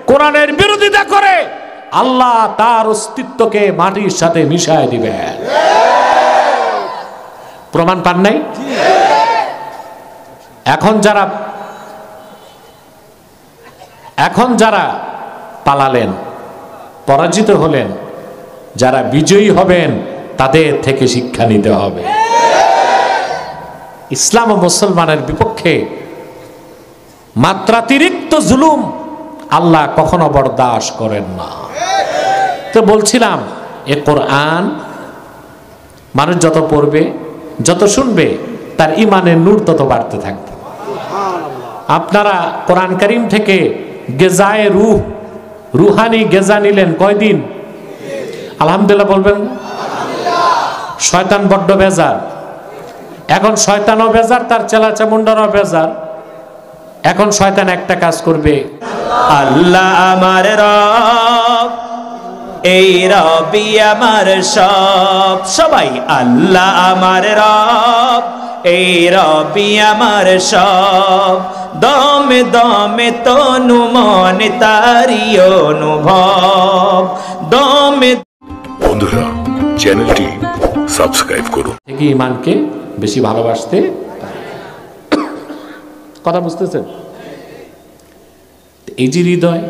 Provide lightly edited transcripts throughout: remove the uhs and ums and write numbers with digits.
কোরআনের বিরোধিতা করে আল্লাহ তার অস্তিত্বকে মাটির সাথে মিশায় দিবেন। প্রমাণ পান নাই? এখন যারা পালালেন, পরাজিত হলেন, যারা বিজয়ী হবেন তাদের থেকে শিক্ষা নিতে হবে। ইসলাম ও মুসলমানের বিপক্ষে মাত্রাতিরিক্ত জুলুম আল্লাহ কখনো বরদাস্ত করেন না। তো বলছিলাম, এ কোরআন মানুষ যত পড়বে, যত শুনবে, তার ইমানের নূর তত বাড়তে থাকবে। আপনারা কোরআন কারীম থেকে গেজায়ে রূহ, রুহানি গেজা নিলেন কয়দিন? আলহামদুলিল্লাহ বলবেন। শয়তান বড্ড বেজার। এখন শয়তানও বেজার, তার চেলা চামুন্ডারও বেজার। এখন শয়তান একটা কাজ করবে, আল্লাহ আমার রব, এই রবি আমার সব। সবাই আল্লাহ আমার রব, এই রবি আমার সব। দমে দমে তনু মনে তারি অনুভব। দমে বন্ধুরা, চ্যানেলটি সাবস্ক্রাইব করুন। থেকে ইমানকে বেশি ভালোবাসতে, কথা বুঝতেছেন? এই যে হৃদয়,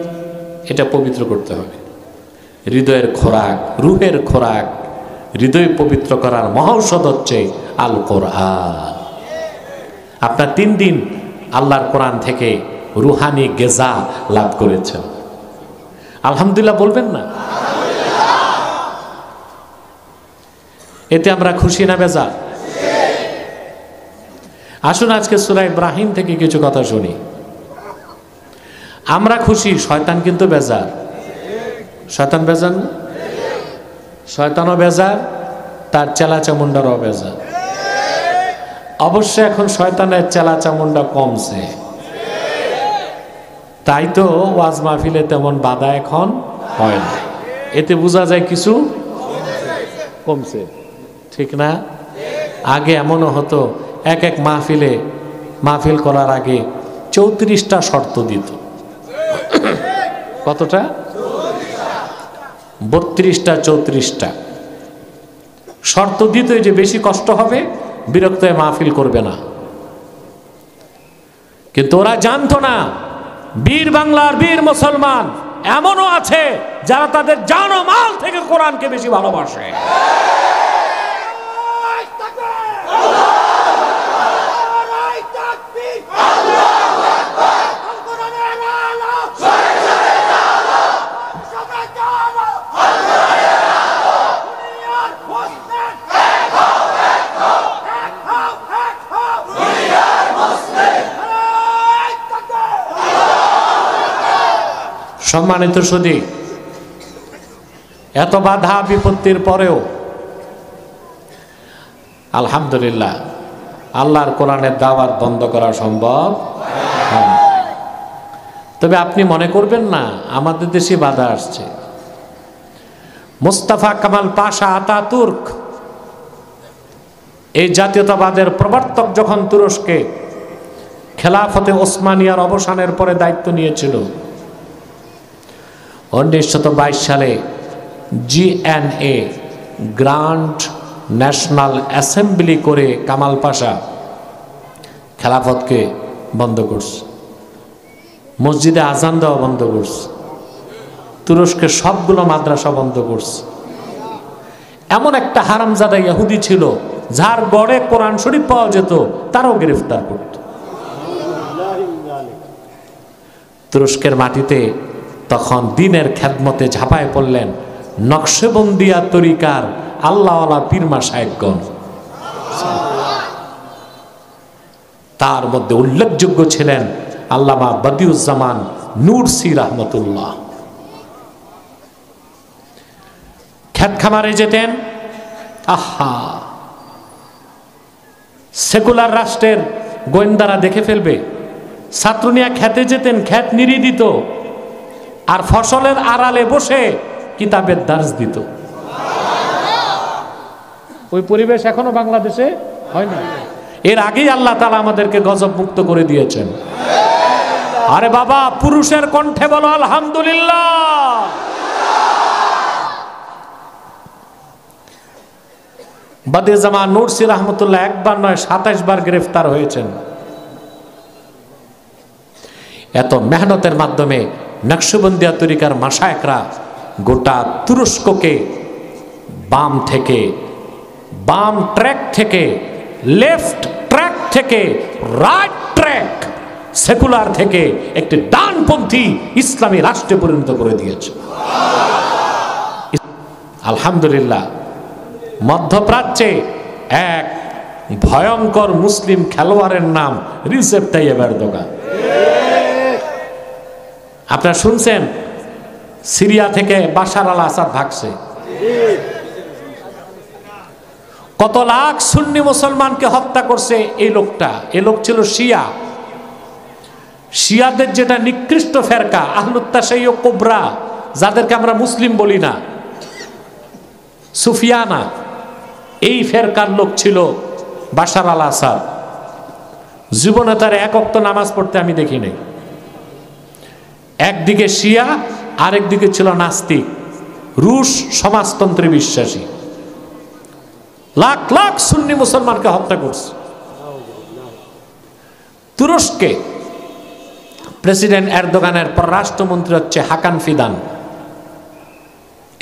এটা পবিত্র করতে হবে। হৃদয়ের খোরাক, রূহের খোরাক, হৃদয় পবিত্র করার মহৌষধ হচ্ছে আল কোরআন। আপনার 3 দিন আল্লাহর কোরআন থেকে রুহানি গেজা লাভ করেছেন। আলহামদুলিল্লাহ বলবেন না? এতে আমরা খুশি না বেজার? আসুন আজকে সূরা ইব্রাহিম থেকে কিছু কথা শুনি। আমরা খুশি, শয়তান কিন্তু বেজার। শয়তান বেজার না? শয়তানও বেজার, তার চেলা চামুন্ডারও বেজার। অবশ্য এখন শয়তানের চেলা চামুন্ডা কমছে, তাই তো ওয়াজ মাহফিলে তেমন বাধা এখন হয় না। এতে বোঝা যায় কিছু কমছে, ঠিক না? আগে এমনও হতো, এক মাহফিল করার আগে 34টা শর্ত দিত। কতটা? 32টা 34টা শর্ত দিত, যে বেশি কষ্ট হবে, বিরক্ত হয়ে মাহফিল করবে না। কিন্তু ওরা জানতো না, বীর বাংলার বীর মুসলমান এমনও আছে যারা তাদের জান ও মাল থেকে কোরআনকে বেশি ভালোবাসে। সম্মানিত সুধী, এত বাধা বিপত্তির পরেও আলহামদুলিল্লাহ আল্লাহর কোরআনের দাওয়াত বন্ধ করা সম্ভব হয়। তবে আপনি মনে করবেন না আমাদের দেশে বাধা আসছে। মুস্তাফা কামাল পাশা আতাতুর্ক, এই জাতীয়তাবাদের প্রবর্তক, যখন তুরস্কে খেলাফতে ওসমানিয়ার অবসানের পরে দায়িত্ব নিয়েছিল, 1922 সালে জিএনএ গ্র্যান্ড ন্যাশনাল অ্যাসেম্বলি করে কামাল পাশা খেলাফতকে বন্ধ করছে, মসজিদে আজান দেওয়া বন্ধ করছে, তুরস্কের সবগুলো মাদ্রাসা বন্ধ করছে। এমন একটা হারামজাদা ইহুদি ছিল যার গড়ে কোরআন শরীফ পাওয়া যেত, তারও গ্রেফতার করত। তুরস্কের মাটিতে তখন দিনের খেদমতে ঝাঁপায় পড়লেন নকশবন্দিয়া তরিকার আল্লাহওয়ালা পীরমা সাহেবগণ। তার মধ্যে উল্লেখযোগ্য ছিলেন আল্লামা বদিউজ্জামান নুরসি রহমতুল্লাহ। খেত খামারে যেতেন, আহা, সেকুলার রাষ্ট্রের গোয়েন্দারা দেখে ফেলবে। ছাত্রনিয়া খেতে যেতেন, খেত নিড়ি দিত, আর ফসলের আড়ালে বসে কিতাবের দার্স দিত। ওই পরিবেশ এখনো বাংলাদেশে হয় না। এর আগেই আল্লাহ তাআলা আমাদেরকে গজব মুক্ত করে দিয়েছেন। আরে বাবা, পুরুষের কণ্ঠে বলো আলহামদুলিল্লাহ। বাদিউজ্জামান নুরসি রহমতুল্লাহ একবার নয় 27 বার গ্রেফতার হয়েছেন। এত মেহনতের মাধ্যমে নকশবন্দিয়া তরিকার মাশায়েখরা গোটা তুরস্ককে বাম ট্র্যাক থেকে লেফট ট্র্যাক থেকে রাইট ট্র্যাক, সেকুলার থেকে একটি ডানপন্থী ইসলামী রাষ্ট্রে পরিণত করে দিয়েছে। আলহামদুলিল্লাহ। মধ্যপ্রাচ্যে এক ভয়ঙ্কর মুসলিম খেলোয়াড়ের নাম রিসেপ তাইয়েব এরদোগান। আপনারা শুনছেন সিরিয়া থেকে বাশার আল আসাদ ভাগছে। কত লাখ সুন্নি মুসলমানকে হত্যা করছে এই লোকটা। এই লোক ছিল শিয়াদের যেটা নিকৃষ্ট ফেরকা আহলুত তাশাইয়্যুহ কুবরা, যাদেরকে আমরা মুসলিম বলি না, সুফিয়ানা, এই ফেরকার লোক ছিল বাশার আল আসাদ। জীবনে তার এক ওয়াক্ত নামাজ পড়তে আমি দেখি নাই। একদিকে শিয়া, আরেকদিকে ছিল নাস্তিক, রুশ সমাজতন্ত্রে বিশ্বাসী। লাখ লাখ সুন্নি মুসলমানকে হত্যা করছে। তুরস্কে প্রেসিডেন্ট এরদোগানের পররাষ্ট্রমন্ত্রী হচ্ছে হাকান ফিদান।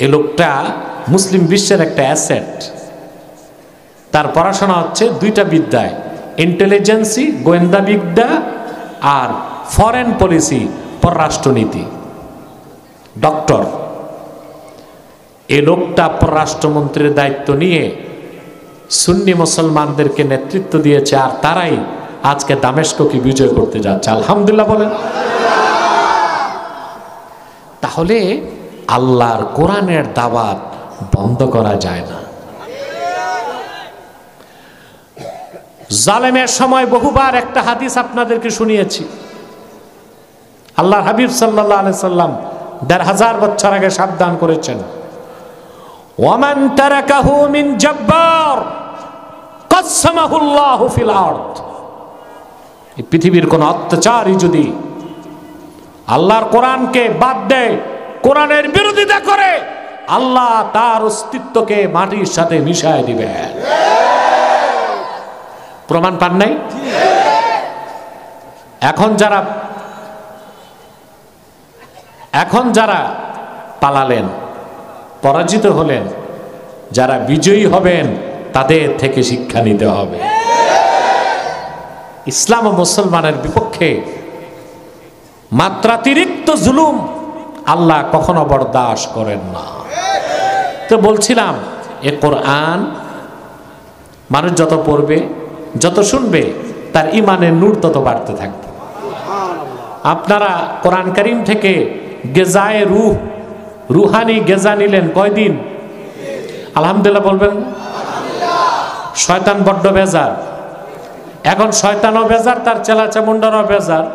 এই লোকটা মুসলিম বিশ্বের একটা অ্যাসেট। তার পড়াশোনা হচ্ছে দুইটা বিদ্যায়, ইন্টেলিজেন্সি গোয়েন্দা বিদ্যা আর ফরেন পলিসি পররাষ্ট্রনীতি, ডক্টর। এই লোকটা পররাষ্ট্রমন্ত্রীর দায়িত্ব নিয়ে সুন্নি মুসলমানদেরকে নেতৃত্ব দিয়েছে, আর তারাই আজকে দামেস্ককে বিজয় করতে যাচ্ছে। আলহামদুলিল্লাহ বলেন। তাহলে আল্লাহর কোরআনের দাওয়াত বন্ধ করা যায় না। জালেমের সময় বহুবার একটা হাদিস আপনাদেরকে শুনিয়েছি। আল্লাহর হাবিব সাল্লাল্লাহু আলাইহি সাল্লাম ১৫০০ বছর আগে সাবধান করেছেন, ওয়ামান তারাকাহু মিন জাব্বার কাসসামাহুল্লাহু ফিল আরদ। এই পৃথিবীর কোন অত্যাচারী যদি আল্লাহর কোরআনকে বাদ দেয়, কোরআনের বিরোধিতা করে, আল্লাহ তার অস্তিত্বকে মাটির সাথে মিশায় দিবেন। প্রমাণ পান নাই? এখন যারা পালালেন, পরাজিত হলেন, যারা বিজয়ী হবেন তাদের থেকে শিক্ষা নিতে হবে। ইসলাম ও মুসলমানের বিপক্ষে মাত্রাতিরিক্ত জুলুম আল্লাহ কখনো বরদাস্ত করেন না। তো বলছিলাম, এ কোরআন মানুষ যত পড়বে, যত শুনবে, তার ইমানের নূর তত বাড়তে থাকবে। আপনারা কোরআন কারীম থেকে গেজায়ে রূহ, রুহানি গেজা নিলেন কয়দিন? আলহামদুলিল্লাহ বলবেন। শয়তান বড্ড বেজার। এখন শয়তানও বেজার, তার চেলা চামুন্ডারও বেজার।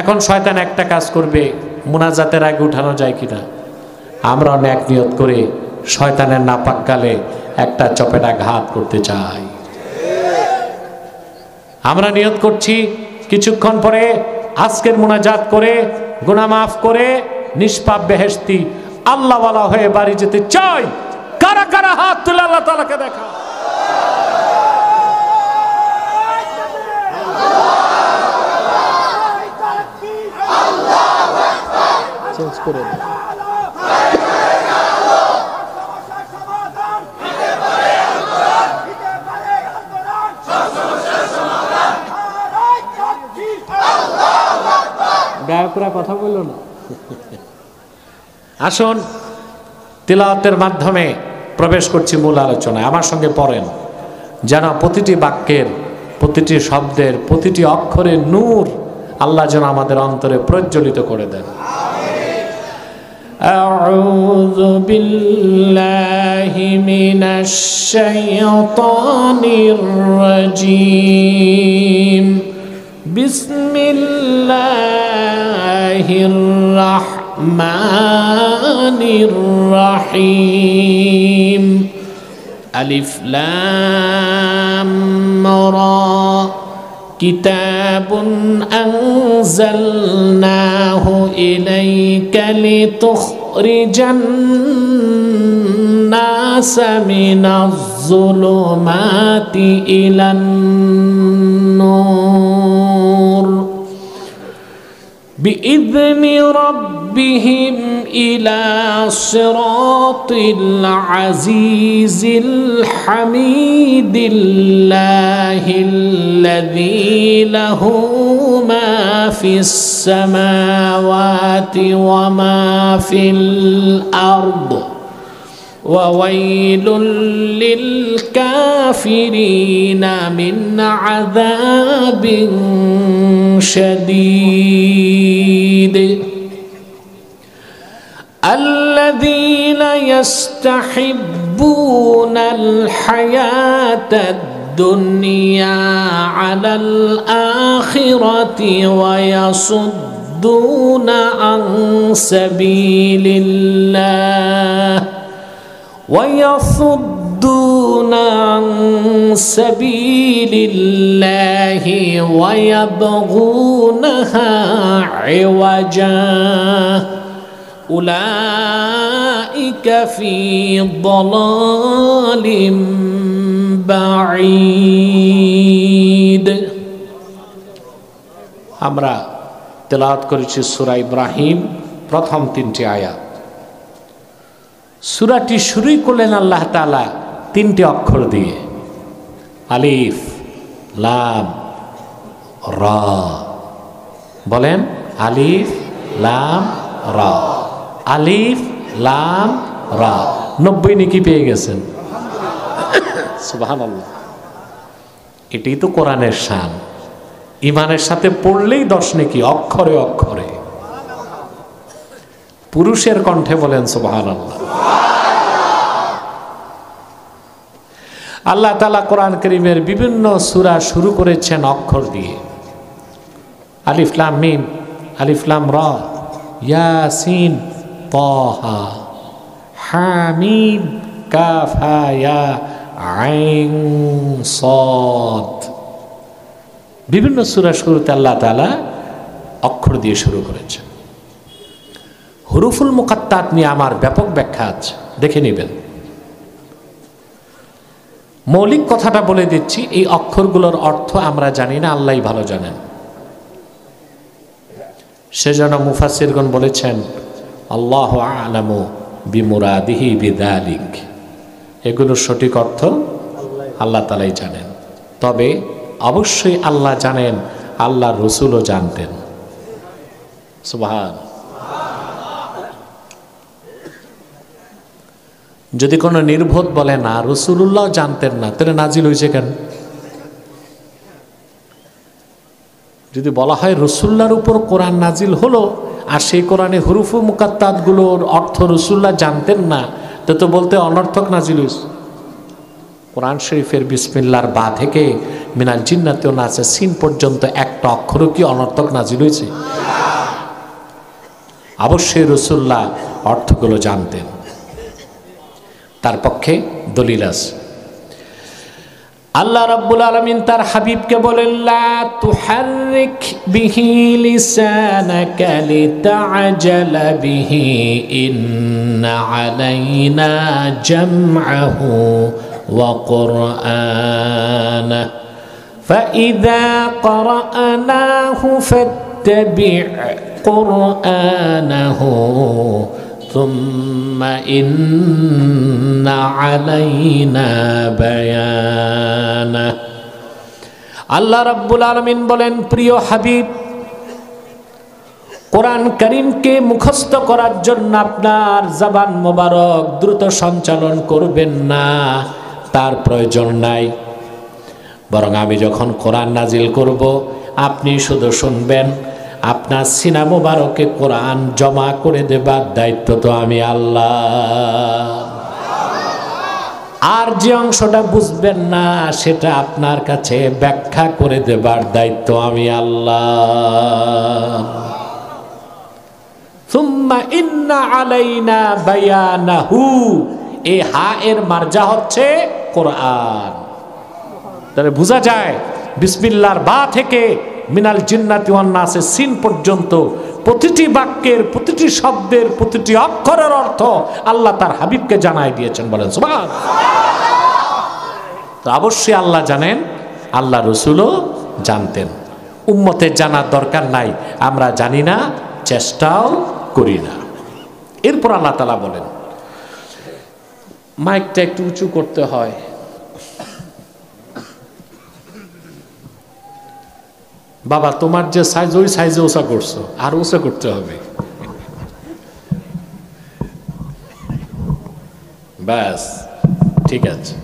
এখন শয়তান একটা কাজ করবে, মুনাজাতের আগে উঠানো যায় কিনা। আমরা নেক নিয়ত করে শয়তানের নাপাক গালে একটা চপেটা ঘাত করতে চাই। আমরা নিয়ত করছি কিছুক্ষণ পরে আজকের মুনাজাত করে গুনাহ মাফ করে নিষ্পাপ বেহেশতি আল্লাহওয়ালা হয়ে বাড়ি যেতে চাই। কারা কারা হাত তুলে আল্লাহ তাআলাকে দেখা। চেঞ্জ করে দাও। গায়করা কথা বলল না। আসুন তিলাওয়াতের মাধ্যমে প্রবেশ করছি মূল আলোচনায়। আমার সঙ্গে পড়েন, যেন প্রতিটি বাক্যের, প্রতিটি শব্দের, প্রতিটি অক্ষরের নূর আল্লাহ যেন আমাদের অন্তরে প্রজ্বলিত করে দেন। আউযু বিল্লাহি মিনাশ শাইতানির রাজীম। বিসমিল্লাহির রাহমানির রাহিম। আলিফ লাম রা কিতাবুন আনজালনাহু ইলাইকা লিতুখরিজান নাসা মিনাজ যুলুমাতি ইলান নূর بإذن ربهم إلى صراط العزيز الحميد الله الذي له ما في السماوات وما في الأرض وويل للكافرين من عذاب شديد الذين يستحبون الحياة الدنيا على الآخرة ويصدون عن سبيل الله ويصدون عن سبيل الله ويبغونها عوجا أولئك في ضلال بعيد আমরা তেলাওয়াত করেছি সূরা ইব্রাহিম প্রথম 3টি আয়াত। সূরাটি শুরুই করলেন আল্লাহ তাআলা 3টি অক্ষর দিয়ে, আলিফ লাম রা। বলেন আলিফ লাম রা, আলিফ লাম রা। 90 নেকি পেয়ে গেছেন, সুবহানাল্লাহ। এটাই তো কোরআনের শান। ইমানের সাথে পড়লেই 10 নেকি, অক্ষরে অক্ষরে। পুরুষের কণ্ঠে বলেন সুবহানাল্লাহ। আল্লাহ তাআলা কোরআন কারীমের বিভিন্ন সূরা শুরু করেছেন অক্ষর দিয়ে। আলিফ লাম মিম, আলিফ লাম রা, ইয়াসিন, তাহা, হামিম, কাফ হা ইয়া আইন সাদ। বিভিন্ন সূরা শুরুতে আল্লাহ তাআলা অক্ষর দিয়ে শুরু করেছেন। হুরুফুল মুকাত্তাত নিয়ে আমার ব্যাপক ব্যাখ্যা আছে, দেখে নেবেন। মৌলিক কথাটা বলে দিচ্ছি, এই অক্ষরগুলোর অর্থ আমরা জানি না, আল্লাহই ভালো জানেন। সেজন্য মুফাসসিরগণ বলেছেন আল্লাহু আ'লামু বিমুরাদিহি বিযালিক। এগুলোর সঠিক অর্থ আল্লাহ তাআলাই জানেন। তবে অবশ্যই আল্লাহ জানেন, আল্লাহর রাসূলও জানতেন। সুবহান। যদি কোনো নির্বোধ বলে না রাসূলুল্লাহ জানতেন না, তাহলে নাজিল হয়েছে কেন? যদি বলা হয় রাসূলুল্লাহর উপর কোরআন নাজিল হলো, আর সেই কোরআনে হুরুফ মুকাত্তাত গুলোর অর্থ রাসূলুল্লাহ জানতেন না, তো বলতে অনর্থক নাজিল হয়েছে। কোরআন শরীফের বিসমিল্লাহর বা থেকে মিনাল জিন্নাতি ওয়ান নাস সিন পর্যন্ত একটা অক্ষরও কি অনর্থক নাজিল হয়েছে? অবশ্যই রাসূলুল্লাহ অর্থগুলো জানতেন। তার পক্ষে দলিল আছে। আল্লাহ রাব্বুল আলামিন তার হাবিবকে বলেন লা তুহাররিক বিহি লিসানাকা লিতা'জালা বিহি ইন্না আলাইনা জামআহু ওয়া কুরআনাহু ফাইযা ক্বরা'নাহু ফাত্তাবি' কুরআনাহু ثم إن علينا بيانه। আল্লাহ রাব্বুল আলামিন বলেন, প্রিয় হাবিব, কোরআন কারীমকে মুখস্থ করার জন্য আপনার জবান মোবারক দ্রুত সঞ্চালন করবেন না, তার প্রয়োজন নাই। বরং আমি যখন কোরআন নাজিল করব, আপনি শুধু শুনবেন। আপনার সিনা মোবারকে কোরআন জমা করে দেবার দায়িত্ব তো আমি আল্লাহ। আর যে অংশটা বুঝবেন না, সেটা আপনার কাছে ব্যাখ্যা করে দেবার দায়িত্ব আমি আল্লাহ। সুম্মা ইন্না আলাইনা বায়ানাহু, এই হা এর মারজা হচ্ছে কোরআন। তাহলে বোঝা যায় বিসমিল্লাহর বা থেকে মিনাল জিন্নাতি ওয়ান নাসের সিন পর্যন্ত প্রতিটি বাক্যের, প্রতিটি শব্দের, প্রতিটি অক্ষরের অর্থ আল্লাহ তার হাবিবকে জানাই দিয়েছেন। বলেন সুবহানাল্লাহ। তো অবশ্যই আল্লাহ জানেন, আল্লাহ রসুলও জানতেন। উম্মতের জানার দরকার নাই, আমরা জানি না, চেষ্টাও করি না। এরপর আল্লাহ তাআলা বলেন, মাইকটা একটু উঁচু করতে হয়। বাবা তোমার যে সাইজ, ওই সাইজে ওসা করছো, আর ওসা করতে হবে। ব্যাস, ঠিক আছে।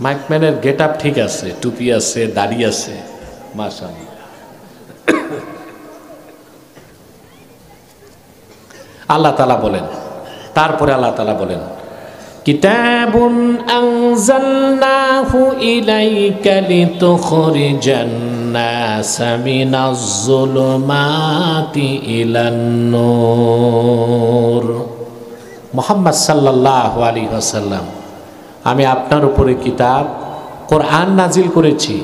মাইকম্যানের গেট আপ ঠিক আছে, টুপি আছে, দাড়ি আছে, মাশাআল্লাহ। আল্লাহ তাআলা বলেন, তারপরে আল্লাহ তাআলা বলেন, কিতাবুন আনজালনাহু ইলাইকা লিতুখরিজান নাসা মিনাজ যুলুমাতি ইলান নূর। মুহাম্মদ সাল্লাল্লাহু আলাইহি ওয়াসাল্লাম, আমি আপনার উপরে কিতাব কোরআন নাজিল করেছি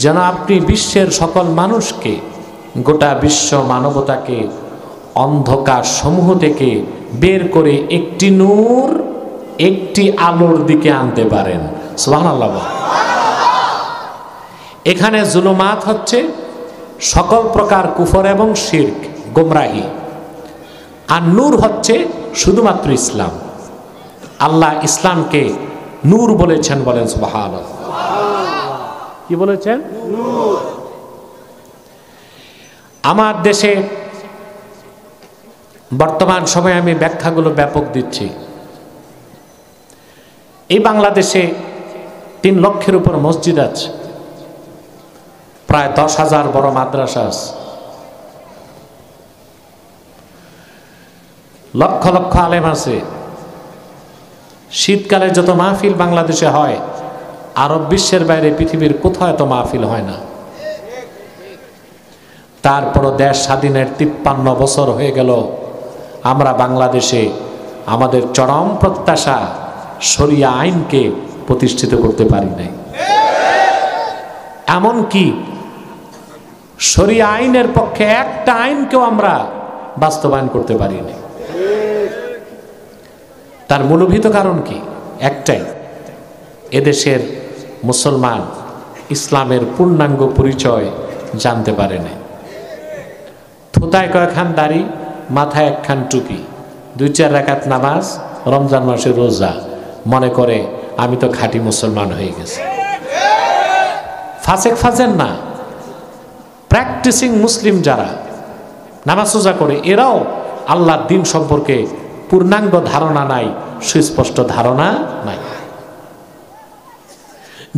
যেন আপনি বিশ্বের সকল মানুষকে, গোটা বিশ্ব মানবতাকে অন্ধকার সমূহ থেকে বের করে একটি নূর, একটি আলোর দিকে আনতে পারেন। সুবহানাল্লাহ। এখানে জুলুমাত হচ্ছে সকল প্রকার কুফর এবং শিরক, গোমরাহি, আর নূর হচ্ছে শুধুমাত্র ইসলাম। আল্লাহ ইসলামকে নূর বলেছেন। বলেন সুবহানাল্লাহ। কি বলেছেন? নূর। আমার দেশে বর্তমান সময়ে আমি ব্যাখ্যাগুলো ব্যাপক দিচ্ছি। এই বাংলাদেশে 3 লক্ষের উপর মসজিদ আছে, প্রায় 10,000 বড় মাদ্রাসা আছে, লক্ষ লক্ষ আলেম আছে। শীতকালে যত মাহফিল বাংলাদেশে হয়, আরব বিশ্বের বাইরে পৃথিবীর কোথাও এত মাহফিল হয় না। তারপরও দেশ স্বাধীনের 53 বছর হয়ে গেল, আমরা বাংলাদেশে আমাদের চরম প্রত্যাশা শরিয়া আইনকে প্রতিষ্ঠিত করতে পারি নাই। এমনকি শরিয়া আইনের পক্ষে একটা আইনকেও আমরা বাস্তবায়ন করতে পারি নাই। তার মূলভূত কারণ কি? একটাই, এদেশের মুসলমান ইসলামের পূর্ণাঙ্গ পরিচয় জানতে পারে না। থুতায় কয়েকখান দাড়ি, মাথায় একখান টুপি, 2-4 রাকাত নামাজ, রমজান মাসে রোজা, মনে করে আমি তো খাঁটি মুসলমান হয়ে গেছি। ফাসেক ফাজেন না, প্র্যাকটিসিং মুসলিম যারা নামাজ রোজা করে, এরাও আল্লাহর দ্বীন সম্পর্কে পূর্ণাঙ্গ ধারণা নাই, সুস্পষ্ট ধারণা নাই।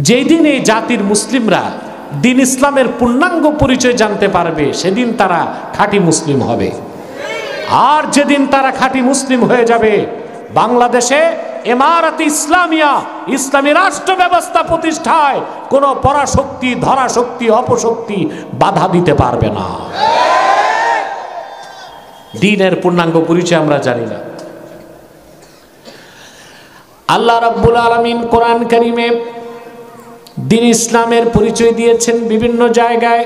যেই দিন এই জাতির মুসলিমরা দ্বীন ইসলামের পূর্ণাঙ্গ পরিচয় জানতে পারবে, সেদিন তারা খাঁটি মুসলিম হবে। আর যেদিন তারা খাঁটি মুসলিম হয়ে যাবে, বাংলাদেশে ইমারত ইসলামিয়া, ইসলামী রাষ্ট্র ব্যবস্থা প্রতিষ্ঠায় কোনো পরাশক্তি, ধরাশক্তি, অপশক্তি বাধা দিতে পারবে না। দ্বীনের পূর্ণাঙ্গ পরিচয় আমরা জানি না। আল্লাহ রাব্বুল আলামিন কোরআন কারীমে দ্বীন ইসলামের পরিচয় দিয়েছেন বিভিন্ন জায়গায়।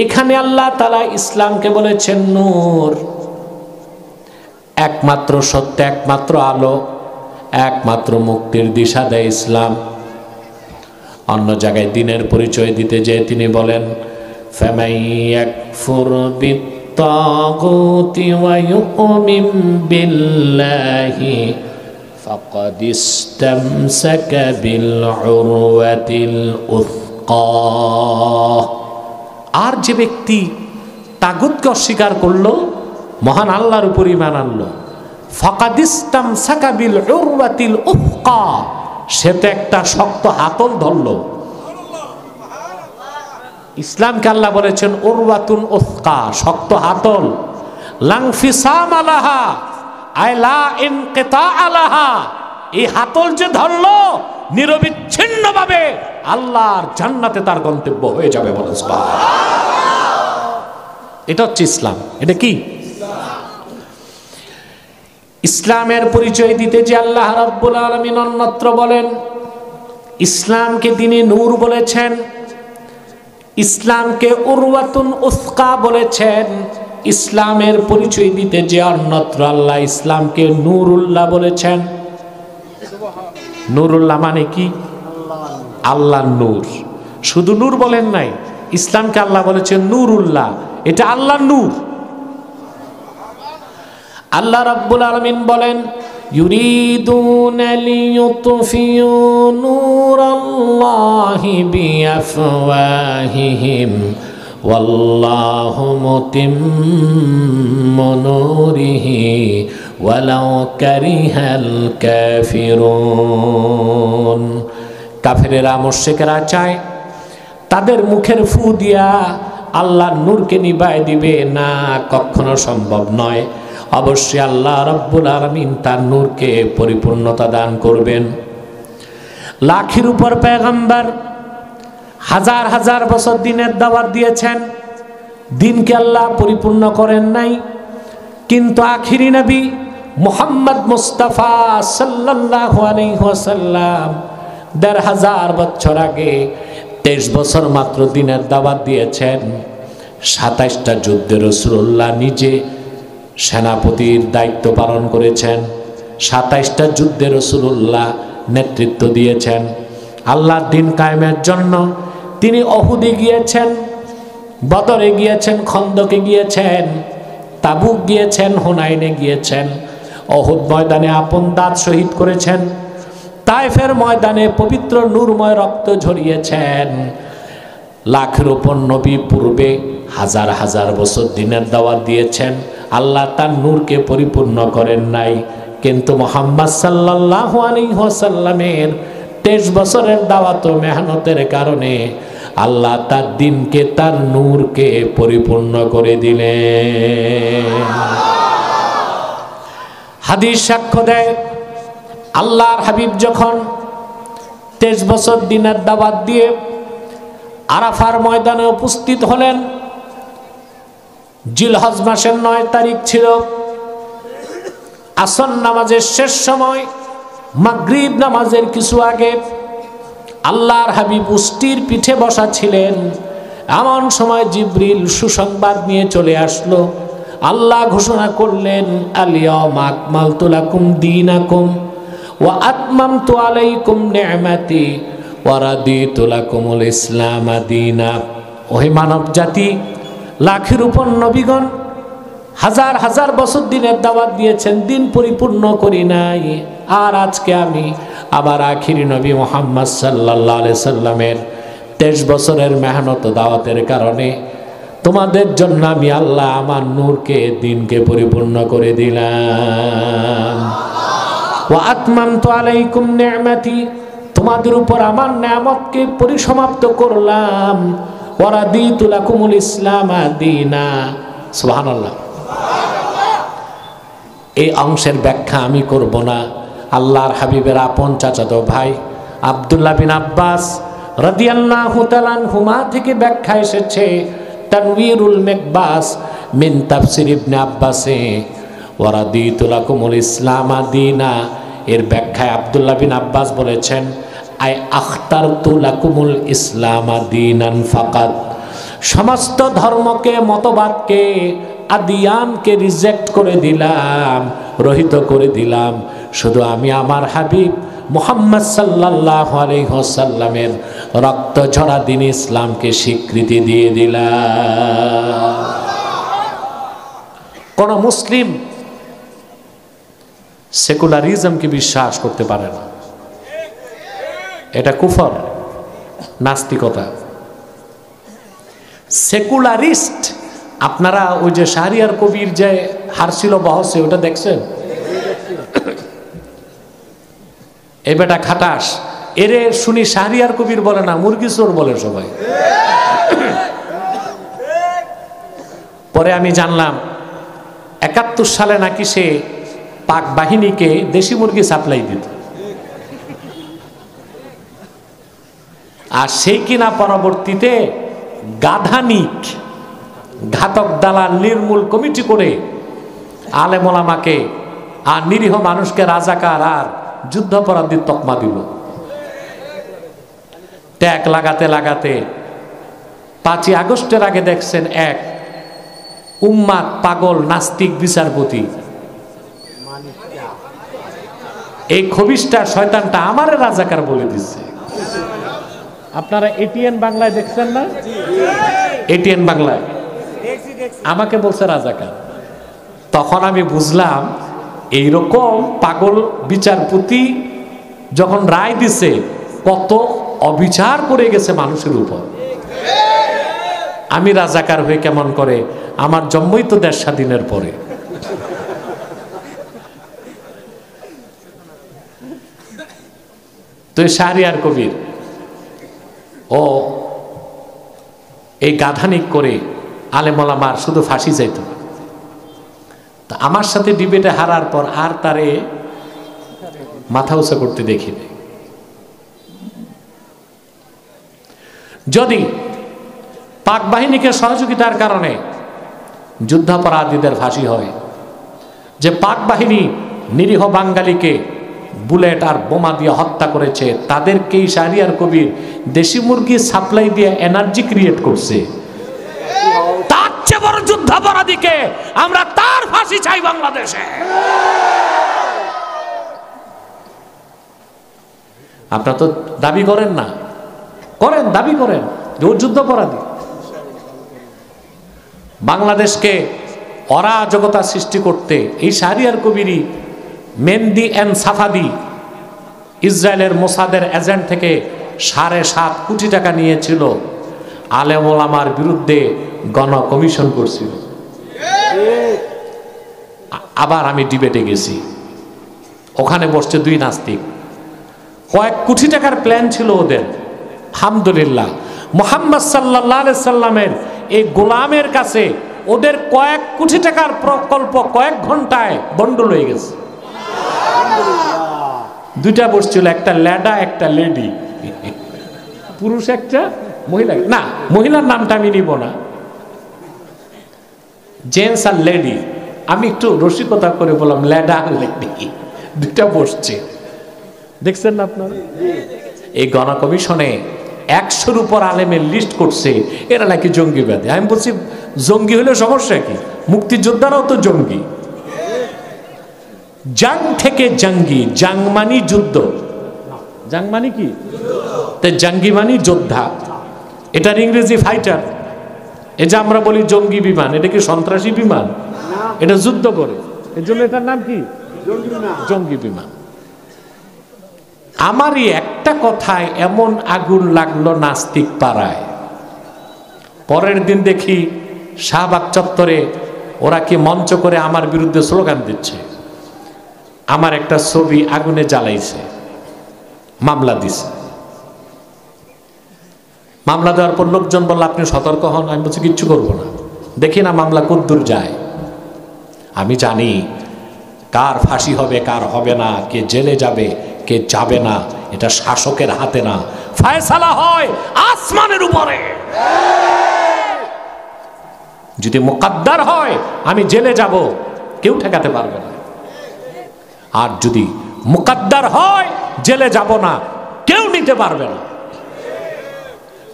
এখানে আল্লাহ তাআলা ইসলামকে বলেছেন নূর, একমাত্র সত্য, একমাত্র আলো, একমাত্র মুক্তির দিশা দেয় ইসলাম। অন্য জায়গায় দ্বীনের পরিচয় দিতে যেয়ে তিনি বলেন, ফামাইয়াকফুর বিত্তাগুতি ওয়া ইউমিন বিল্লাহি ফাকাদ ইসতামসাকা বিল উরওয়াতিল উসকা। আর যে ব্যক্তি তাগুতকে অস্বীকার করলো, মহান আল্লাহর উপর ঈমান আনলো, ফাকাদ ইসতামসাকা বিল উরওয়াতিল উসকা, সে তো একটা শক্ত হাতল ধরলো। ইসলামকে আল্লাহ বলেছেন উরওয়াতুন উসকা, শক্ত হাতল। লাংফিসাম আলাহা আই লা ইনকিতা আলাহা, এই হাতল যে ধরলো নিরবিচ্ছিন্নভাবে আল্লাহর জান্নাতে তার গন্তব্য হয়ে যাবে। বলেন সুবহানাল্লাহ। এটা হচ্ছে ইসলাম। এটা কি? ইসলামের পরিচয় দিতে যে আল্লাহ রাব্বুল আলামিন অন্যত্র বলেন, ইসলামকে তিনি নূর বলেছেন, ইসলামকে উরওয়াতুন উসকা বলেছেন। ইসলামের পরিচয় দিতে যে অন্যত্র আল্লাহ ইসলামকে নূরুল্লাহ বলেছেন। নূরুল্লাহ মানে কি? আল্লাহ নূর। শুধু নূর বলেন নাই, ইসলামকে আল্লাহ বলেছেন নূরুল্লাহ, এটা আল্লাহ নূর। আল্লাহ রাব্বুল আলামিন বলেন, ইউরিদুনা লিইউতফিউ নূরাল্লাহি বিআফওয়াহিহিম ওয়াল্লাহু মুতিম্মু নূরিহি ওয়ালাউ কারিহাল কাফিরুন। কাফেরেরা মুশরিকেরা চায় তাদের মুখের ফু দিয়া আল্লাহর নূরকে নিভায় দিবে, না, কখনো সম্ভব নয়। অবশ্যই আল্লাহ রাব্বুল আলামিন তার নূরকে পরিপূর্ণতা দান করবেন। লাখের উপর পয়গম্বর হাজার হাজার বছর দিনের দাওয়াত দিয়েছেন, দিনকে আল্লাহ পরিপূর্ণ করেন নাই। কিন্তু আখিরি নবী মুহাম্মদ মুস্তাফা সাল্লাল্লাহু আলাইহি ওয়াসাল্লাম ১৫০০ বছর আগে ২৩ বছর মাত্র দিনের দাওয়াত দিয়েছেন। ২৭টা যুদ্ধে রাসূলুল্লাহ নিজে সেনাপতির দায়িত্ব পালন করেছেন। ২৭টা যুদ্ধে রাসূলুল্লাহ নেতৃত্ব দিয়েছেন। আল্লাহর দিন কায়েমের জন্য তিনি অহুদে গিয়েছেন, বদরে গিয়েছেন, খন্দকে গিয়েছেন, তাবুক গিয়েছেন, হুনাইনে গিয়েছেন, অহুদ ময়দানে আপন দাঁত শহীদ করেছেন, তায়েফের ময়দানে পবিত্র নূরময় রক্ত ঝরিয়েছেন। লাখের উপর নবী পূর্বে হাজার হাজার বছর দিনের দাওয়াত দিয়েছেন, আল্লাহ তার নূরকে পরিপূর্ণ করেন নাই। কিন্তু মুহাম্মদ সাল্লাল্লাহু আলাইহি ওয়াসাল্লামের ২৩ বছরের দাওয়াত ও মেহনতের কারণে আল্লাহ তার দিনকে, তার নূরকে পরিপূর্ণ করে দিলেন। হাদিস সাক্ষ্য দেয়, আল্লাহর হাবিব যখন ২৩ বছর দিনের দাওয়াত দিয়ে আরাফার ময়দানে উপস্থিত হলেন, জিলহজ মাসের ৯ তারিখ ছিল, আসর নামাজের শেষ সময়, মাগরিব নামাজের কিছু আগে। আল্লাহর হাবিব উষ্টির পিঠে বসা ছিলেন। এমন সময় জিবরিল সুসংবাদ নিয়ে চলে আসলো। আল্লাহ ঘোষণা করলেন, আল-ইয়াওমা আকমালতু লাকুম দীনাকুম ওয়া আতমামতু আলাইকুম নি'মাতি ওয়া রাদিতু লাকুমুল ইসলাম দীনা। ওহে মানব জাতি, লাখের উপর নবীগণ হাজার হাজার বছর দিনের দাওয়াত দিয়েছেন, দিন পরিপূর্ণ করি নাই। আর আজকে আমি আবার আখিরি নবী মুহাম্মদ সাল্লাল্লাহু আলাইহি সাল্লামের ২৩ বছরের মেহনত দাওয়াতের কারণে তোমাদের জন্য আমি আল্লাহ আমার নূরকে, দিনকে পরিপূর্ণ করে দিলাম। ওয়া আতমামতু আলাইকুম নি'মাতি, তোমাদের উপর আমার নিয়ামতকে পরিসমাপ্ত করলাম। ওয়া রাদিতু লাকুমুল ইসলাম দীনা। সুবহানাল্লাহ। এই অংশের ব্যাখ্যা আমি করব না। আল্লাহর হাবিবের আপন চাচাতো ভাই আব্দুল্লাহ বিন আব্বাস রাদিয়াল্লাহু তাআলা আনহুমা থেকে ব্যাখ্যা এসেছে, তানবীরুল মিকবাস মিন তাফসির ইবনে আব্বাসে ওয়া রাদিতু লাকুমুল ইসলাম দীনা। এর ব্যাখ্যায় আব্দুল্লাহ বিন আব্বাস বলেছেন, আই আখতারতু লাকুমুল ইসলাম দীনান ফাকাত। সমস্ত ধর্মকে, মতবাদকে, আদিয়ানকে রিজেক্ট করে দিলাম, রহিত করে দিলাম। শুধু আমি আমার হাবিব মুহাম্মদ সাল্লাল্লাহু আলাইহি ওয়াসাল্লামের রক্ত ঝরা দিন ইসলামকে স্বীকৃতি দিয়ে দিলাম। কোন মুসলিম সেকুলারিজমকে বিশ্বাস করতে পারে না, এটা কুফর, নাস্তিকতা। সেকুলারিস্ট, আপনারা ওই যে শাহরিয়ার কবির যে হারছিল বহসে, ওটা দেখছেন? এই বেটা খাটাস, এরে শুনি শাহরিয়ার কবির বলে না, মুরগি চোর বলে সবাই। পরে আমি জানলাম ৭১ সালে নাকি সে পাক বাহিনীকে দেশি মুরগি সাপ্লাই দিত, আর সেই কিনা পরবর্তীতে গাধানিক, ঘাতক দালাল নির্মূল কমিটি করে আলেম ওলামাকে আর নিরীহ মানুষকে রাজাকার আর যুদ্ধাপরাধীর তকমা দিল। ট্যাগ লাগাতে লাগাতে 5ই আগস্টের আগে দেখছেন এক উম্মাদ পাগল নাস্তিক বিচারপতি, এই খবিশটা শয়তানটা আমারে রাজাকার বলে দিচ্ছে। আপনারা এটিএন বাংলায় দেখছেন না? এটিএন বাংলায় আমাকে বলছে রাজাকার। তখন আমি বুঝলাম এইরকম পাগল বিচারপতি যখন রায় দিছে কত অবিচার করে গেছে মানুষের উপর। আমি রাজাকার হয়ে কেমন করে? আমার জন্মই তো দেশ স্বাধীনের পরে। তো শাহরিয়ার কবির ও এই গাধানিক করে আলেম ওলামার শুধু ফাঁসি চাইত। তা আমার সাথে ডিবেটে হারার পর আর তারে মাথা উঁচা করতে দেখিনি। যদি পাক বাহিনীকে সহযোগিতার কারণে যুদ্ধাপরাধীদের ফাঁসি হয়, যে পাক বাহিনী নিরীহ বাঙালিকে বুলেট আর বোমা দিয়ে হত্যা করেছে, তাদেরকেই শাহরিয়ার কবির দেশি মুরগি সাপ্লাই দিয়ে এনার্জি ক্রিয়েট করছে, তার চেয়ে বড় যুদ্ধাপরাধীকে আমরা তার ফাঁসি চাই বাংলাদেশে। আপনারা তো দাবি করেন না, করেন, দাবি করেন যে ও যুদ্ধাপরাধী। বাংলাদেশকে অরাজকতা সৃষ্টি করতে এই শাহরিয়ার কবিরই মেহেদি এন্ড সাফাদি ইসরায়েলের মোসাদের এজেন্ট থেকে 7.5 কোটি টাকা নিয়েছিল, আলেম ওলামার বিরুদ্ধে গণ কমিশন করছিল। আবার আমি ডিবেটে গেছি, ওখানে বসছে 2 নাস্তিক, কয়েক কোটি টাকার প্ল্যান ছিল ওদের। আলহামদুলিল্লাহ মুহাম্মদ সাল্লাল্লাহু আলাইহি সাল্লামের এই গোলামের কাছে ওদের কয়েক কোটি টাকার প্রকল্প কয়েক ঘন্টায় বন্ডল হয়ে গেছে। 2টা বসছিল, একটা ল্যাডা একটা লেডি, পুরুষ একটা মহিলা, না মহিলার নামটা আমি নিব না, জেন্টস আর লেডি। আমি একটু রসিকতা করে বললাম ল্যাডা আর লেডি, 2টা বসছে। দেখছেন না আপনারা? এই গণ কমিশনে 100-র উপর আলেমের লিস্ট করছে, এরা নাকি জঙ্গিবাদী। আমি বলছি জঙ্গি হলে সমস্যা কি? মুক্তিযোদ্ধারাও তো জঙ্গি। জাং থেকে জঙ্গি, জাং মানি যুদ্ধ, জাং মানি কি? জঙ্গি মানি যোদ্ধা, এটার ইংরেজি ফাইটার। এই যে আমরা বলি জঙ্গি বিমান, এটা কি সন্ত্রাসী বিমান? এটা যুদ্ধ করে, এর জন্য এটার নাম কি? জঙ্গি বিমান। আমারই একটা কথায় এমন আগুন লাগলো নাস্তিক পাড়ায়। পরের দিন দেখি শাহবাগ চত্বরে ওরা কি মঞ্চ করে আমার বিরুদ্ধে স্লোগান দিচ্ছে। আমার একটা ছবি আগুনে জ্বালাইছে, মামলা দিছে। মামলা দেওয়ার পর লোকজন বলল আপনি সতর্ক হন। আমি বলছি কিচ্ছু করবো না, দেখি না মামলা কদ্দূর যায়। আমি জানি কার ফাঁসি হবে কার হবে না, কে জেলে যাবে কে যাবে না, এটা শাসকের হাতে না, ফয়সালা হয় আসমানের উপরে। যদি মুকদ্দার হয় আমি জেলে যাব, কেউ ঠেকাতে পারবে না। আর যদি মুকদ্দার হয় জেলে যাব না, কেউ নিতে পারবে না।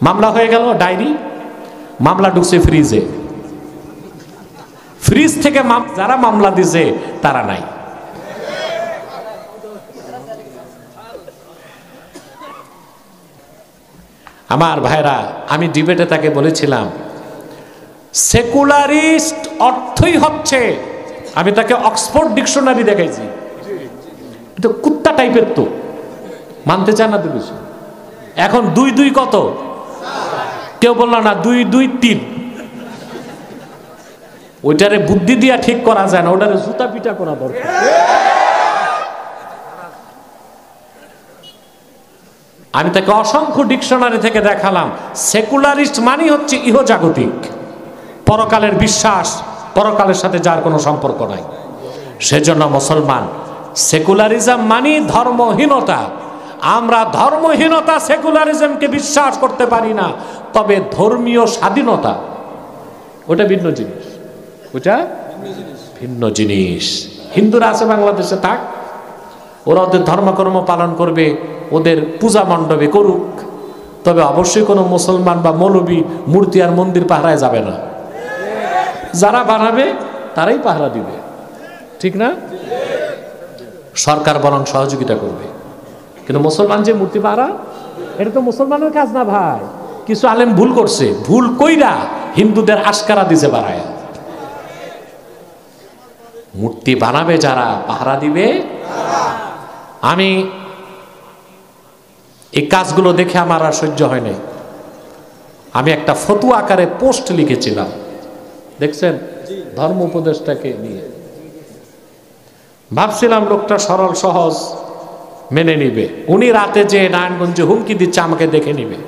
মামলা হয়ে গেল, ডায়েরি, মামলা ঢুকছে ফ্রিজে। ফ্রিজ থেকে যারা মামলা দিছে তারা নাই। আমার ভাইরা, আমি ডিবেটে তাকে বলেছিলাম সেকুলারিস্ট অর্থই হচ্ছে, আমি তাকে অক্সফোর্ড ডিকশনারি দেখাইছি, তো কুত্তা টাইপের, তো মানতে চায় না তো কিছু। এখন 2-2 কত? কেউ বলল না 2-2 3। ওইটারে বুদ্ধি দিয়া ঠিক করা যায় না, ওটারে জুতা পিটা করা দরকার। আমি তাকে অসংখ্য ডিকশনারি থেকে দেখালাম সেকুলারিস্ট মানে হচ্ছে ইহজাগতিক, পরকালের বিশ্বাস, পরকালের সাথে যার কোনো সম্পর্ক নাই। সেজন্য মুসলমান সেকুলারিজম মানে ধর্মহীনতা। আমরা ধর্মহীনতা সেকুলারিজমকে বিশ্বাস করতে পারি না, তবে ধর্মীয় স্বাধীনতা ওটা ভিন্ন জিনিস, ওটা ভিন্ন জিনিস। হিন্দুরা আছে বাংলাদেশে, থাক, ওরা ওদের ধর্মকর্ম পালন করবে, ওদের পূজা মণ্ডপে করুক, তবে অবশ্যই কোনো মুসলমান বা মৌলবী মূর্তি আর মন্দির পাহারায় যাবে না। যারা বানাবে তারাই পাহারা দিবে, ঠিক না? সরকার বরং সহযোগিতা করবে, কিন্তু মুসলমান যে মূর্তি পাহারা, এটা তো মুসলমানের কাজ না ভাই। কিছু আলেম ভুল করছে, ভুল কইরা হিন্দুদের আশকারা দিছে বাড়ায়। মূর্তি বানাবে যারা, পাহারা দিবে। আমি এই কাজগুলো দেখে আমার আর সহ্য হয় নাই। আমি একটা ফতুয়া আকারে পোস্ট লিখেছিলাম, দেখছেন, ধর্ম উপদেষ্টাকে নিয়ে। ভাবছিলাম লোকটা সরল সহজ, মেনে নিবে। উনি রাতে যে নারায়ণগঞ্জে হুমকি দিচ্ছে আমাকে দেখে নিবে।